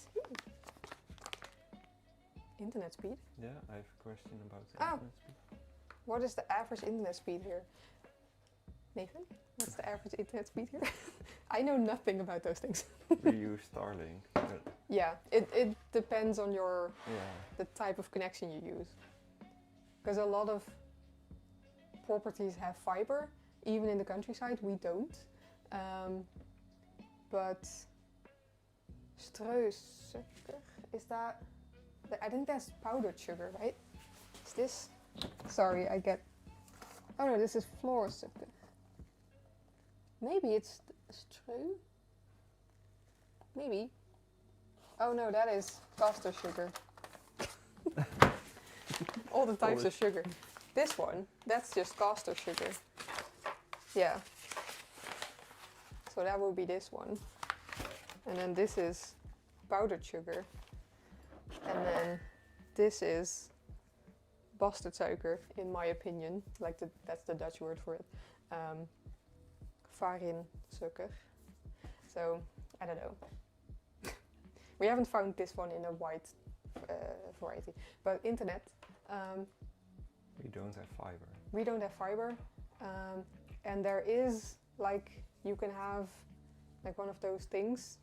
Internet speed? Yeah, I have a question about the Oh. internet speed. What is the average internet speed here? Nathan, what's the average internet speed here? I know nothing about those things. We use Starlink, but Yeah, it depends on your yeah, the type of connection you use. Because a lot of properties have fiber, even in the countryside we don't. But streusuiker, is that? I think that's powdered sugar, right? Is this? Sorry, I get. Oh no, this is floorsuiker. Maybe it's streu. Maybe. Oh no, that is caster sugar. All the types of sugar. This one, that's just caster sugar. Yeah. So that will be this one. And then this is powdered sugar. And then this is bastardsuiker, in my opinion. Like that's the Dutch word for it. Farinsuiker. So, I don't know. We haven't found this one in a white variety. But internet, we don't have fiber. we don't have fiber. And there is, like, you can have like one of those things,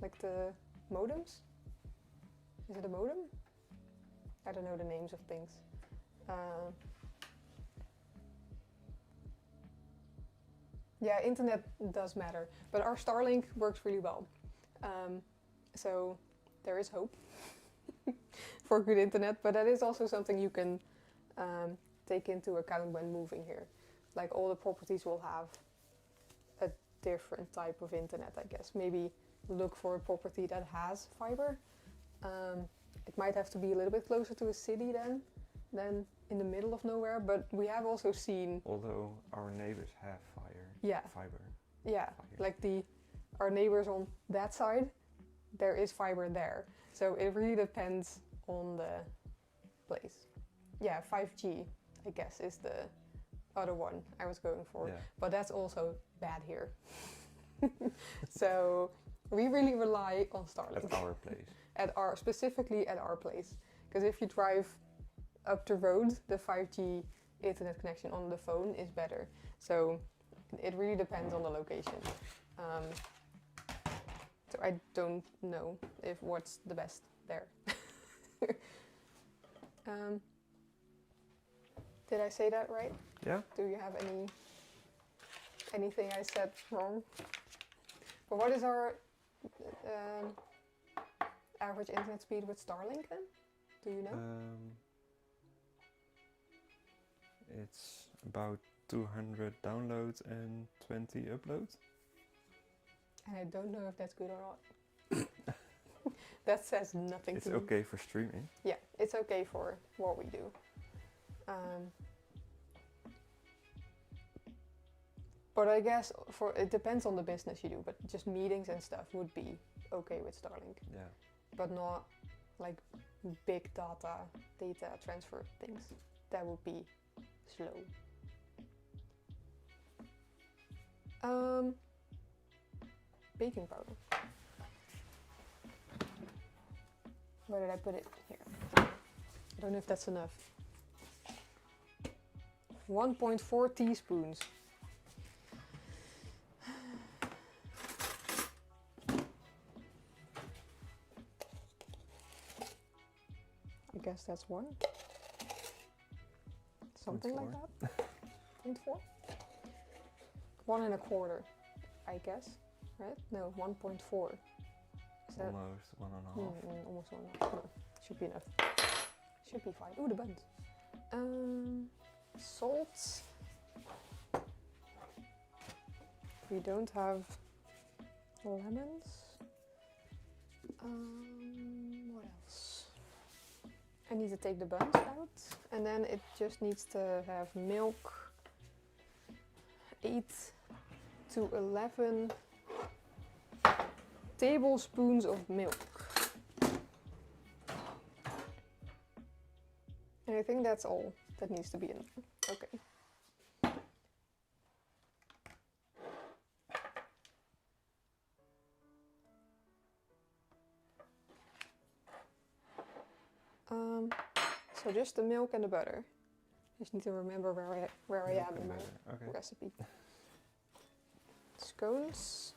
like the modems. Is it a modem? I don't know the names of things. Yeah, internet does matter, but our Starlink works really well. So there is hope for good internet, but that is also something you can take into account when moving here. Like all the properties will have a different type of internet, I guess. Maybe look for a property that has fiber. It might have to be a little bit closer to a city than in the middle of nowhere, but we have also seen... Although our neighbors have fiber. Yeah, Fire. like our neighbors on that side, there is fiber there. So it really depends on the place. Yeah, 5G, I guess, is the other one I was going for. Yeah. But that's also bad here. So we really rely on Starlink. At our place. Specifically at our place. Because if you drive up the road, the 5G internet connection on the phone is better. So it really depends on the location. So I don't know what's the best there. Did I say that right? Yeah. Do you have anything I said wrong? But what is our average internet speed with Starlink then? Do you know? It's about 200 downloads and 20 uploads. And I don't know if that's good or not. That says nothing It's to me. okay for streaming. Yeah, it's okay for what we do. But I guess it depends on the business you do, but just meetings and stuff would be okay with Starlink. Yeah. But not like big data transfer things. That would be slow. Baking powder. Where did I put it? Here. I don't know if that's enough. 1.4 teaspoons. I guess that's one. Something like that. 0.4? 1 1/4, I guess. Right? No, 1.4. Is that Almost 1.5. almost 1.5? No, should be enough. Should be fine. Ooh, the buns. Salt. We don't have lemons. What else? I need to take the buns out, and then it just needs to have milk. 8 to 11 tablespoons of milk. And I think that's all that needs to be in there. Okay. So just the milk and the butter. Just need to remember where I am in my recipe. Scones.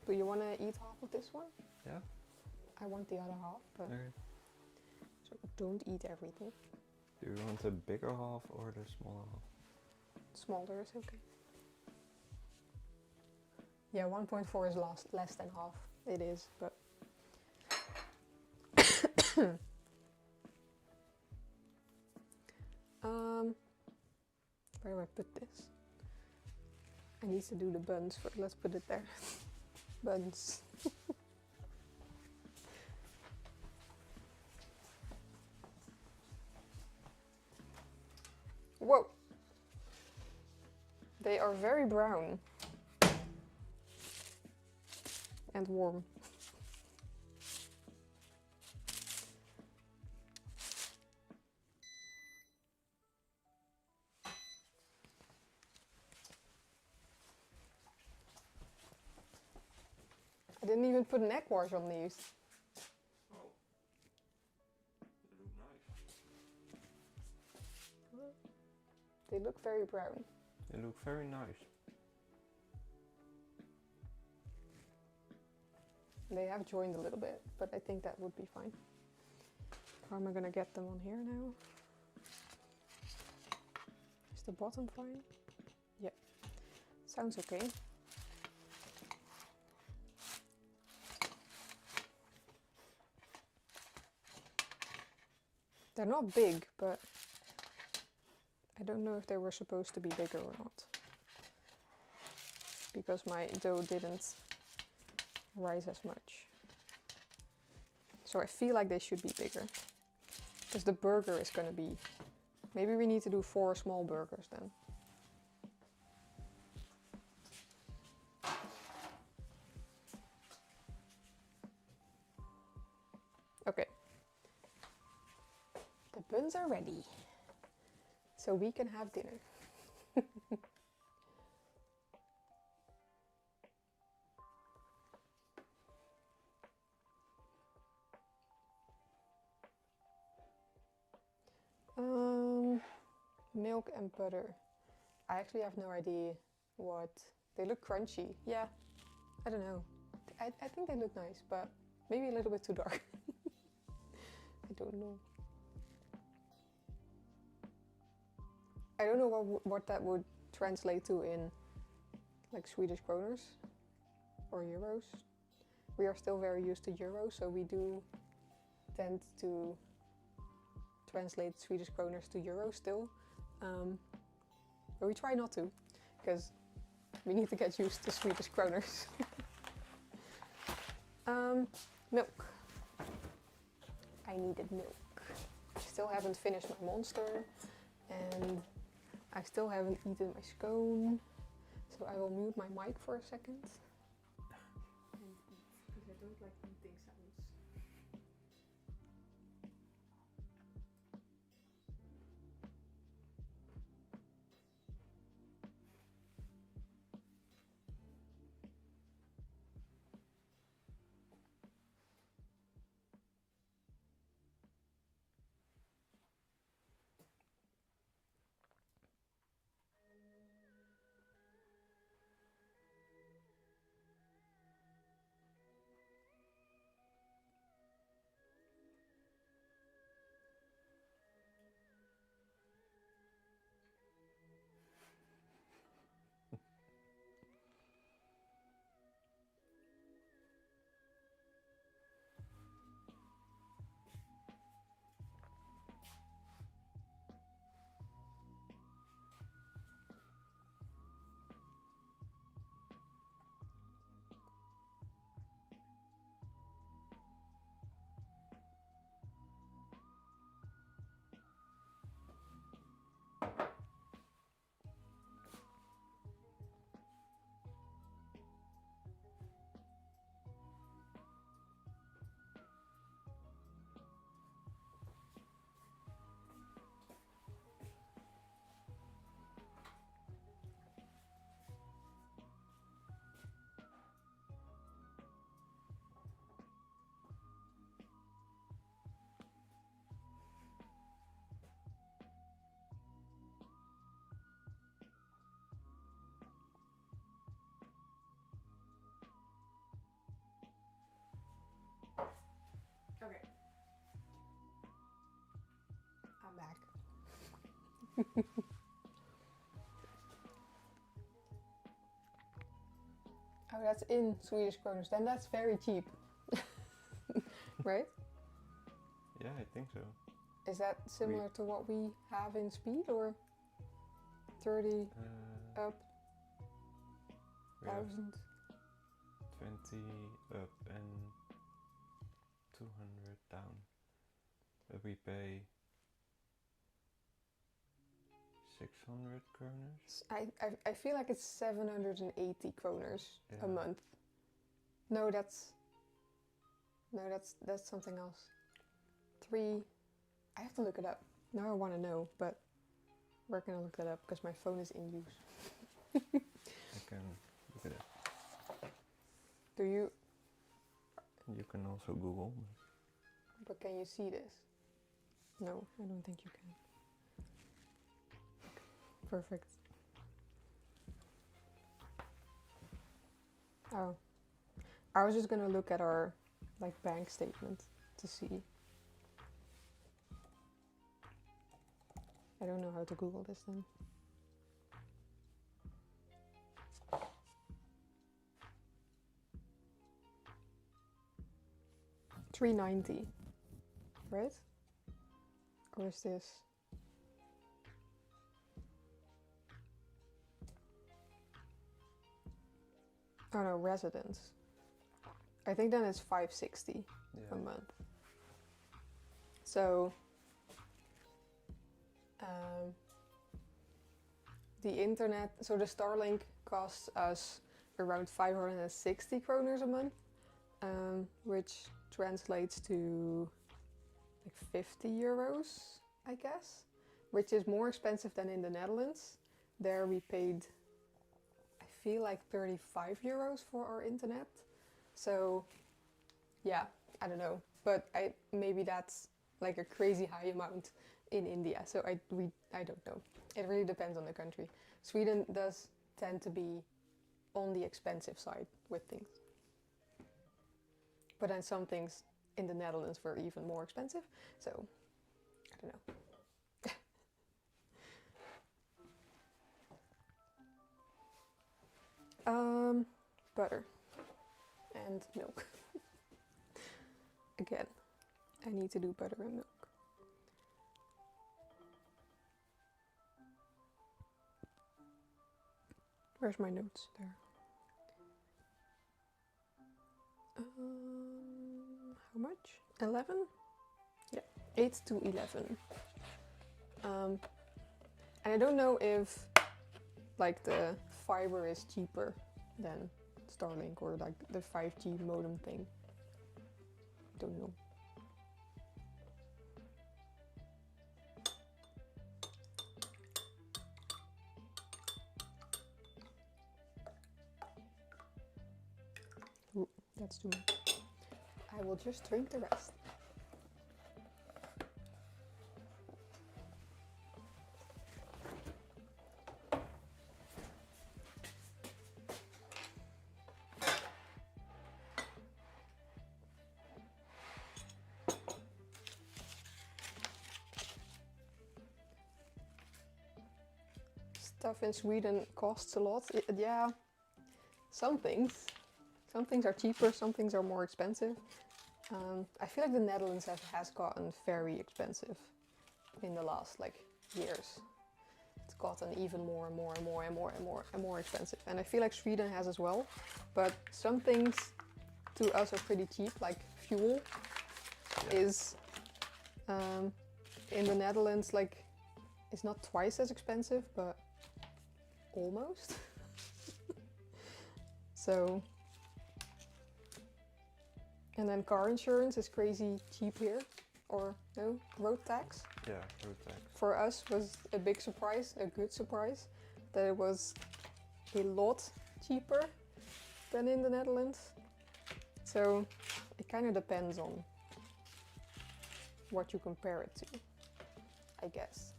Do you want to eat half of this one? Yeah. I want the other half, but Okay. so don't eat everything. Do you want the bigger half or the smaller half? Smaller is okay. Yeah, 1.4 is less than half. It is, but where do I put this? I need to do the buns first. Let's put it there. Buns. Whoa! They are very brown and warm. I didn't even put an egg wash on these. Oh, they look nice. They look very brown. They look very nice. They have joined a little bit, but I think that would be fine. How am I gonna get them on here now? Is the bottom fine? Yeah, sounds okay. They're not big, but I don't know if they were supposed to be bigger or not. Because my dough didn't rise as much. So I feel like they should be bigger. Because the burger is gonna be... Maybe we need to do 4 small burgers then. Okay. The buns are ready. So we can have dinner. Milk and butter. I actually have no idea what... They look crunchy. Yeah, I don't know. I think they look nice, but maybe a little bit too dark. I don't know. I don't know what that would translate to in like Swedish kroners or euros. We are still very used to euros, so we do tend to translate Swedish kroners to euros still. But we try not to, because we need to get used to Swedish kroners. Milk. I needed milk. I still haven't finished my monster, and I still haven't eaten my scone, so I will mute my mic for a second. Because I don't like eating sounds. Oh, that's in Swedish kroners. Then that's very cheap. Right? Yeah, I think so. Is that similar to what we have in speed, or 30 up, We have 1,000? 20 up and 200 down. But we pay 600 kroners. I feel like it's 780 kroners Yeah. a month. No, that's something else. I have to look it up. Now I want to know, but we're gonna look that up because my phone is in use. I can look at it. Do you? You can also Google. But can you see this? No, I don't think you can. Perfect. Oh, I was just gonna look at our bank statement to see. I don't know how to Google this then. $390, right? Or is this? Oh no, residence. I think then it's 560 a month. So the internet, so the Starlink costs us around 560 kroners a month, which translates to like 50 euros, I guess, which is more expensive than in the Netherlands. There we paid, I feel like 35 euros for our internet. So yeah, I don't know, but maybe that's like a crazy high amount in India. So I don't know. It really depends on the country. Sweden does tend to be on the expensive side with things. But then some things in the Netherlands were even more expensive. So I don't know. Butter and milk. Again, I need to do butter and milk. Where's my notes? There. How much? 11? Yeah, 8 to 11. And I don't know if like the fiber is cheaper than Starlink or like the 5G modem thing. Don't know. Ooh, that's too much. I will just drink the rest. Stuff in Sweden costs a lot. Yeah, some things are cheaper, some things are more expensive. I feel like the Netherlands has gotten very expensive in the last years. It's gotten even more and more and more and more and more and more expensive. And I feel like Sweden has as well. But some things to us are pretty cheap, like fuel is in the Netherlands it's not twice as expensive, but almost. So, and then car insurance is crazy cheap here, or no, road tax. Yeah, road tax. For us was a big surprise, a good surprise, that it was a lot cheaper than in the Netherlands. So it kind of depends on what you compare it to, I guess.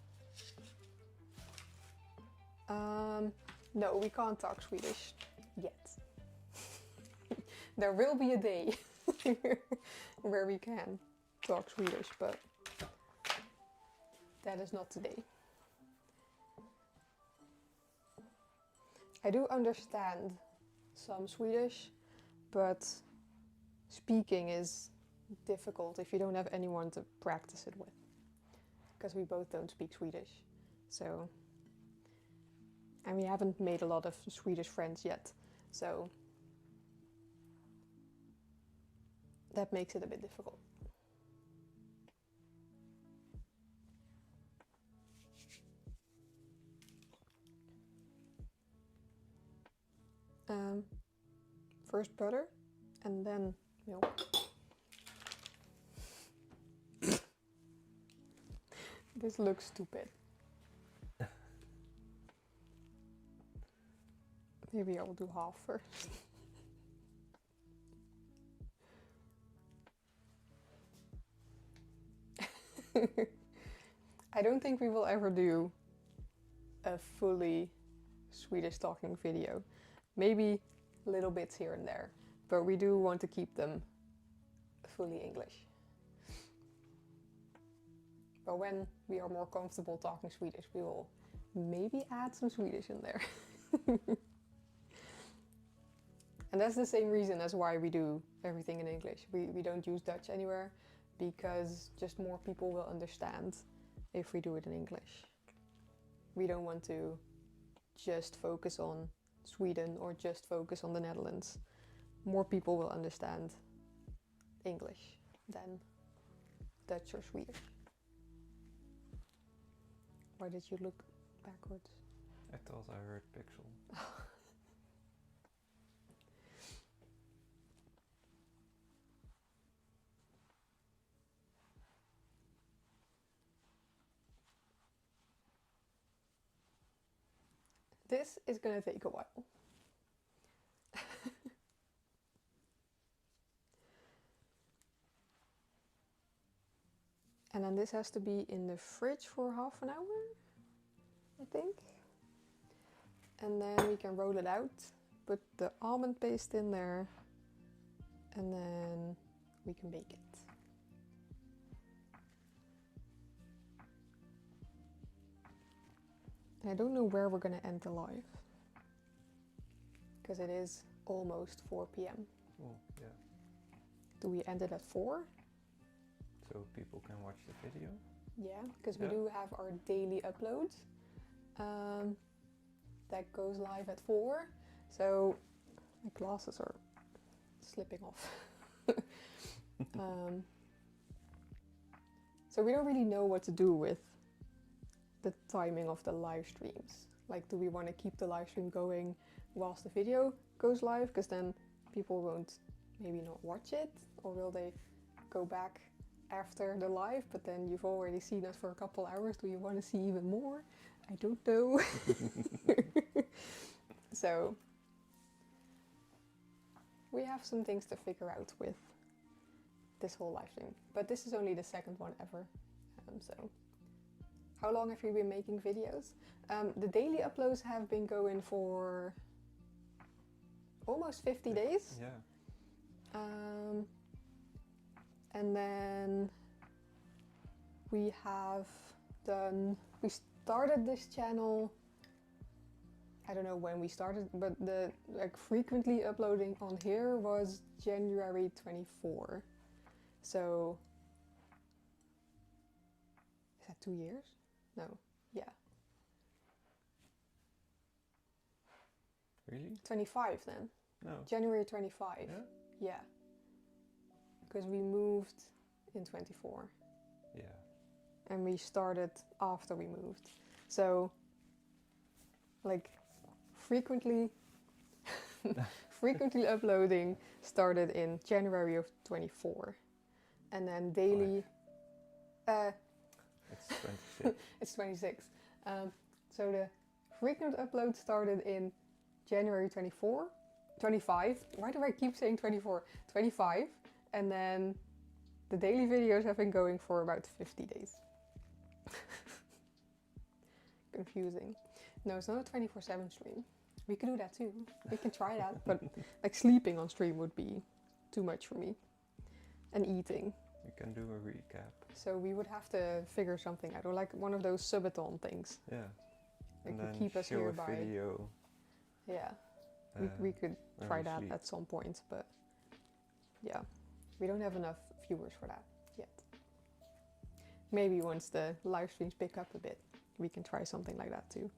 No, we can't talk Swedish yet. There will be a day where we can talk Swedish, but that is not today. I do understand some Swedish, but speaking is difficult if you don't have anyone to practice it with. Because we both don't speak Swedish. So, and we haven't made a lot of Swedish friends yet. So, that makes it a bit difficult. First butter and then milk. This looks stupid. Maybe I will do half first. I don't think we will ever do a fully Swedish talking video. Maybe little bits here and there, but we do want to keep them fully English. But when we are more comfortable talking Swedish, we will maybe add some Swedish in there. And that's the same reason as why we do everything in English. We don't use Dutch anywhere, because just more people will understand if we do it in English. We don't want to just focus on Sweden or just focus on the Netherlands. More people will understand English than Dutch or Swedish. Why did you look backwards? I thought I heard pixel. This is gonna take a while. And then this has to be in the fridge for half an hour, I think. And then we can roll it out, put the almond paste in there, and then we can bake it. And I don't know where we're going to end the live, because it is almost 4 p.m. Oh, yeah. Do we end it at 4? So people can watch the video? Yeah, because we do have our daily upload that goes live at 4. So my glasses are slipping off. So we don't really know what to do with the timing of the live streams. Like, do we want to keep the live stream going whilst the video goes live? Because then people won't maybe not watch it, or will they go back after the live, but then you've already seen us for a couple hours. Do you want to see even more? I don't know. So we have some things to figure out with this whole live stream, but this is only the second one ever. So how long have you been making videos? The daily uploads have been going for almost 50 days. Yeah. And then we started this channel, I don't know when we started, but the frequently uploading on here was January 24. So, is that 2 years? No, yeah. Really? 25 then. No. January 25. Yeah? Yeah. Because we moved in 24. Yeah. And we started after we moved. So, like, frequently uploading started in January of 24. And then daily... It's 26. It's 26. So the frequent upload started in January 25. Why do I keep saying 24? 25. And then the daily videos have been going for about 50 days. Confusing. No, it's not a 24/7 stream. We could do that too. We can try that, but like sleeping on stream would be too much for me. And eating. We can do a recap. So we would have to figure something out, or like one of those subathon things. Yeah. Like And you then keep us show here a by. video Yeah, we could try that sleep. at some point, but yeah, we don't have enough viewers for that yet. Maybe once the live streams pick up a bit, we can try something like that too.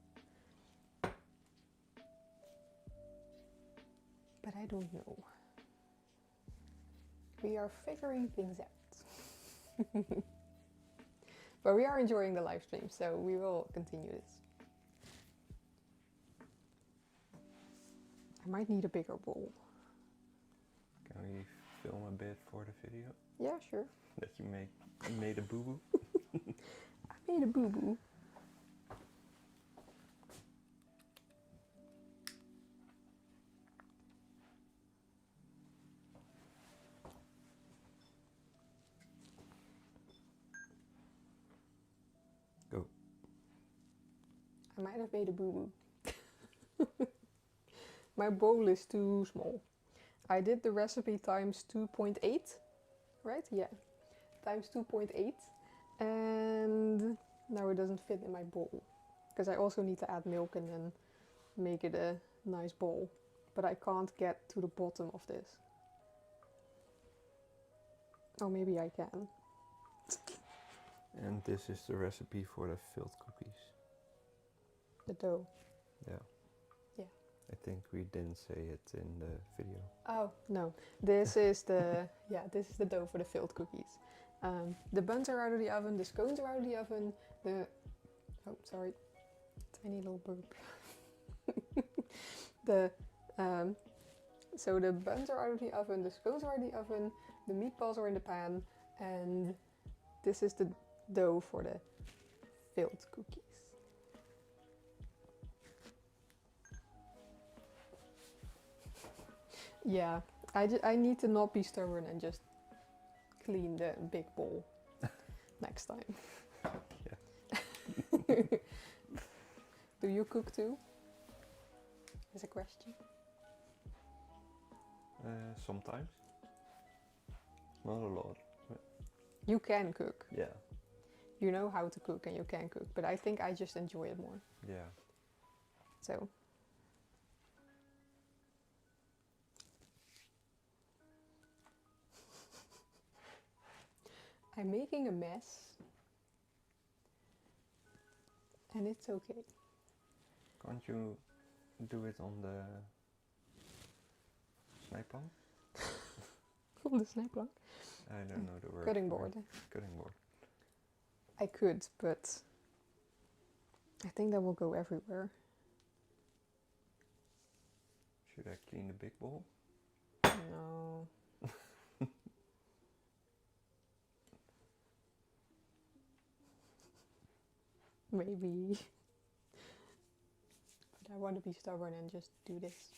But I don't know. We are figuring things out. But we are enjoying the live stream, so we will continue this. I might need a bigger bowl. Can we film a bit for the video? Yeah, sure. That you made a boo-boo? I made a boo-boo. Go. I might have made a boo-boo. My bowl is too small. I did the recipe times 2.8, right? Yeah, times 2.8, and now it doesn't fit in my bowl. Because I also need to add milk and then make it a nice bowl. But I can't get to the bottom of this. Oh, maybe I can. And this is the recipe for the filled cookies. The dough. Yeah. Yeah. I think we didn't say it in the video. Oh, no. This is the this is the dough for the filled cookies. The buns are out of the oven, the scones are out of the oven, oh, sorry. Tiny little burp. So the buns are out of the oven, the scones are out of the oven, the meatballs are in the pan, and this is the dough for the filled cookies. Yeah, I need to not be stubborn and just clean the big bowl next time. Yeah. Do you cook too? Is a question. Sometimes. Not a lot. You can cook. Yeah. You know how to cook and you can cook, but I think I just enjoy it more. Yeah. So. I'm making a mess. And it's okay. Can't you do it on the snijplank? On the snijplank? I don't know the word. Cutting for board. it. Cutting board. I could, but I think that will go everywhere. Should I clean the big bowl? No. Maybe. But I want to be stubborn and just do this.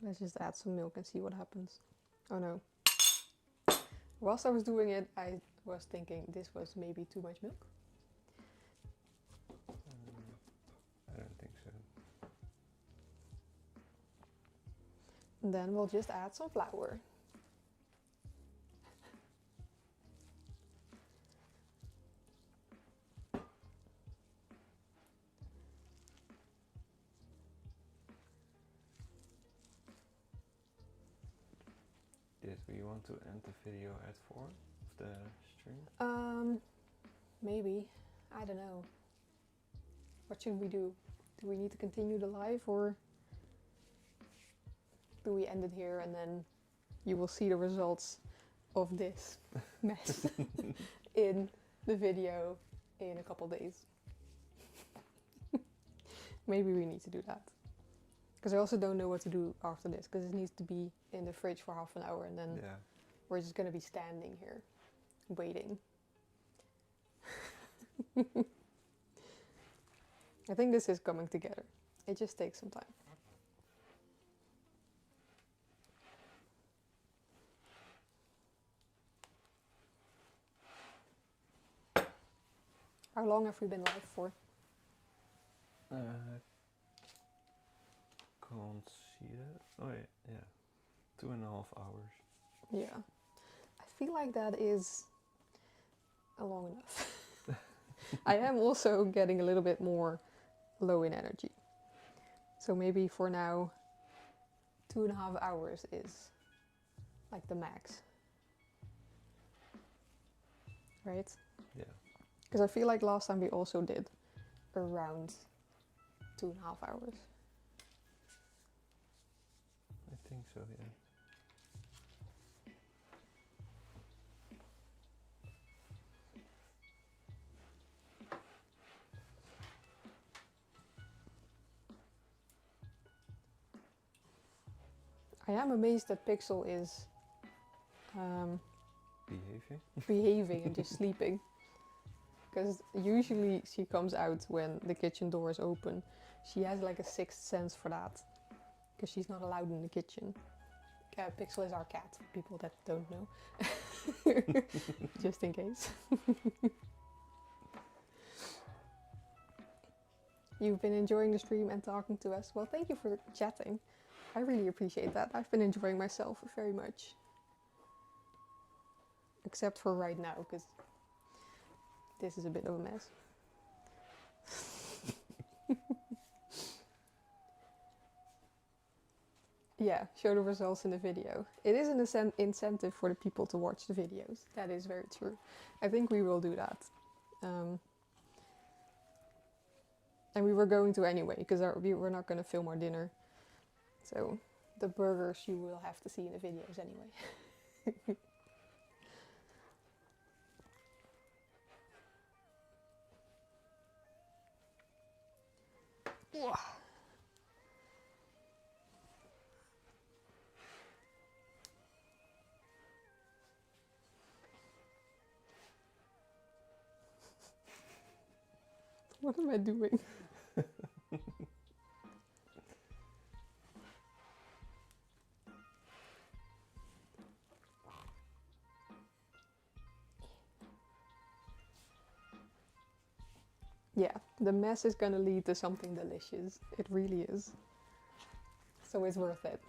Let's just add some milk and see what happens. Oh no. Whilst I was doing it, I was thinking this was maybe too much milk. I don't think so. And then we'll just add some flour. Did we want to end the video at 4 of the stream? Maybe. I don't know. What should we do? Do we need to continue the live or do we end it here and then you will see the results of this mess in the video in a couple days? Maybe we need to do that. Because I also don't know what to do after this, because it needs to be in the fridge for half an hour and then we're just going to be standing here waiting. I think this is coming together. It just takes some time. How long have we been live for? Can't see that. Oh yeah. 2.5 hours. Yeah. I feel like that is long enough. I am also getting a little bit more low in energy. So maybe for now, 2.5 hours is like the max. Right? Yeah. Because I feel like last time we also did around 2.5 hours. I think so, yeah. I am amazed that Pixel is behaving and just sleeping. Because usually she comes out when the kitchen door is open. She has like a sixth sense for that. Because she's not allowed in the kitchen. Pixel is our cat, for people that don't know. Just in case. You've been enjoying the stream and talking to us. Well, thank you for chatting. I really appreciate that. I've been enjoying myself very much. Except for right now, because this is a bit of a mess. Yeah, show the results in the video. It is an incentive for the people to watch the videos. That is very true. I think we will do that. And we were going to anyway, because we were not going to film our dinner. So the burgers you will have to see in the videos anyway. What am I doing? Yeah, the mess is gonna lead to something delicious. It really is. So it's worth it.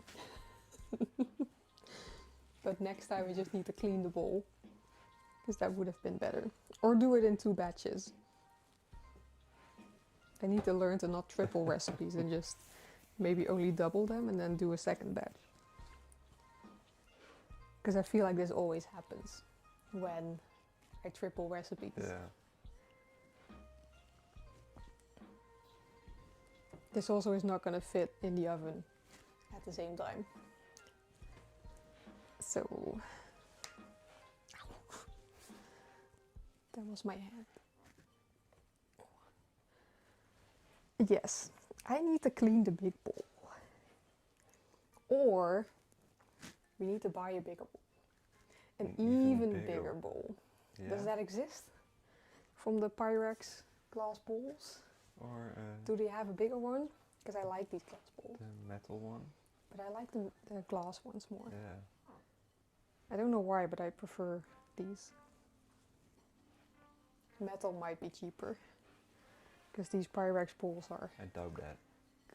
But next time we just need to clean the bowl. Because that would have been better. Or do it in 2 batches. I need to learn to not triple recipes and just maybe only double them and then do a second batch. Because I feel like this always happens when I triple recipes. Yeah. This also is not going to fit in the oven at the same time. So, that was my hand. Yes, I need to clean the big bowl. Or we need to buy a bigger bowl. An even bigger bowl. Yeah. Does that exist? From the Pyrex glass bowls? Or Do they have a bigger one? Because I like these glass bowls. the metal one. But I like the glass ones more. Yeah. I don't know why, but I prefer these. Metal might be cheaper. Because these Pyrex bowls are I doubt that.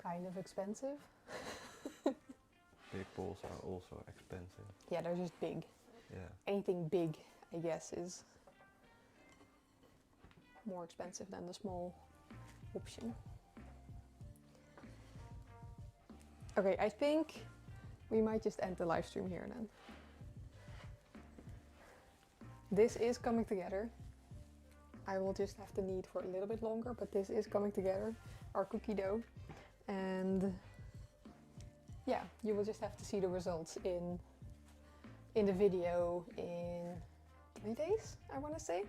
kind of expensive. Big bowls are also expensive. Yeah, they're just big. Yeah. Anything big, I guess, is more expensive than the small option. Okay, I think we might just end the live stream here then. This is coming together. I will just have to knead for a little bit longer, but this is coming together, our cookie dough. And yeah, you will just have to see the results in the video in 3 days, I want to say.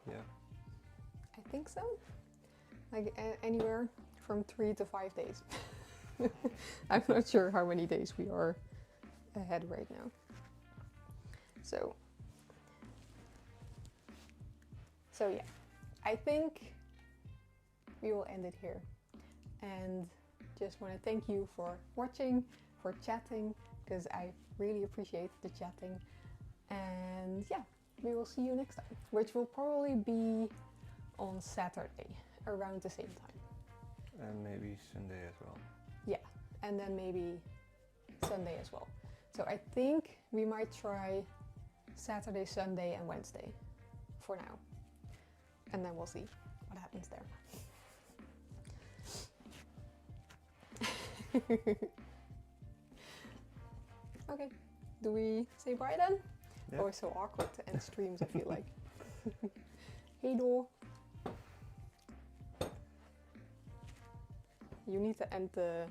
Yeah. I think so. Like anywhere from 3 to 5 days. I'm not sure how many days we are ahead right now. So yeah, I think we will end it here. And just want to thank you for watching, for chatting, because I really appreciate the chatting. And yeah, we will see you next time, which will probably be on Saturday around the same time. And maybe Sunday as well. Yeah, and then maybe Sunday as well. So I think we might try Saturday, Sunday and Wednesday for now. and then we'll see what happens there. Okay, do we say bye then? Yeah. Always so awkward to end streams, I feel like. Hey door. You need to end the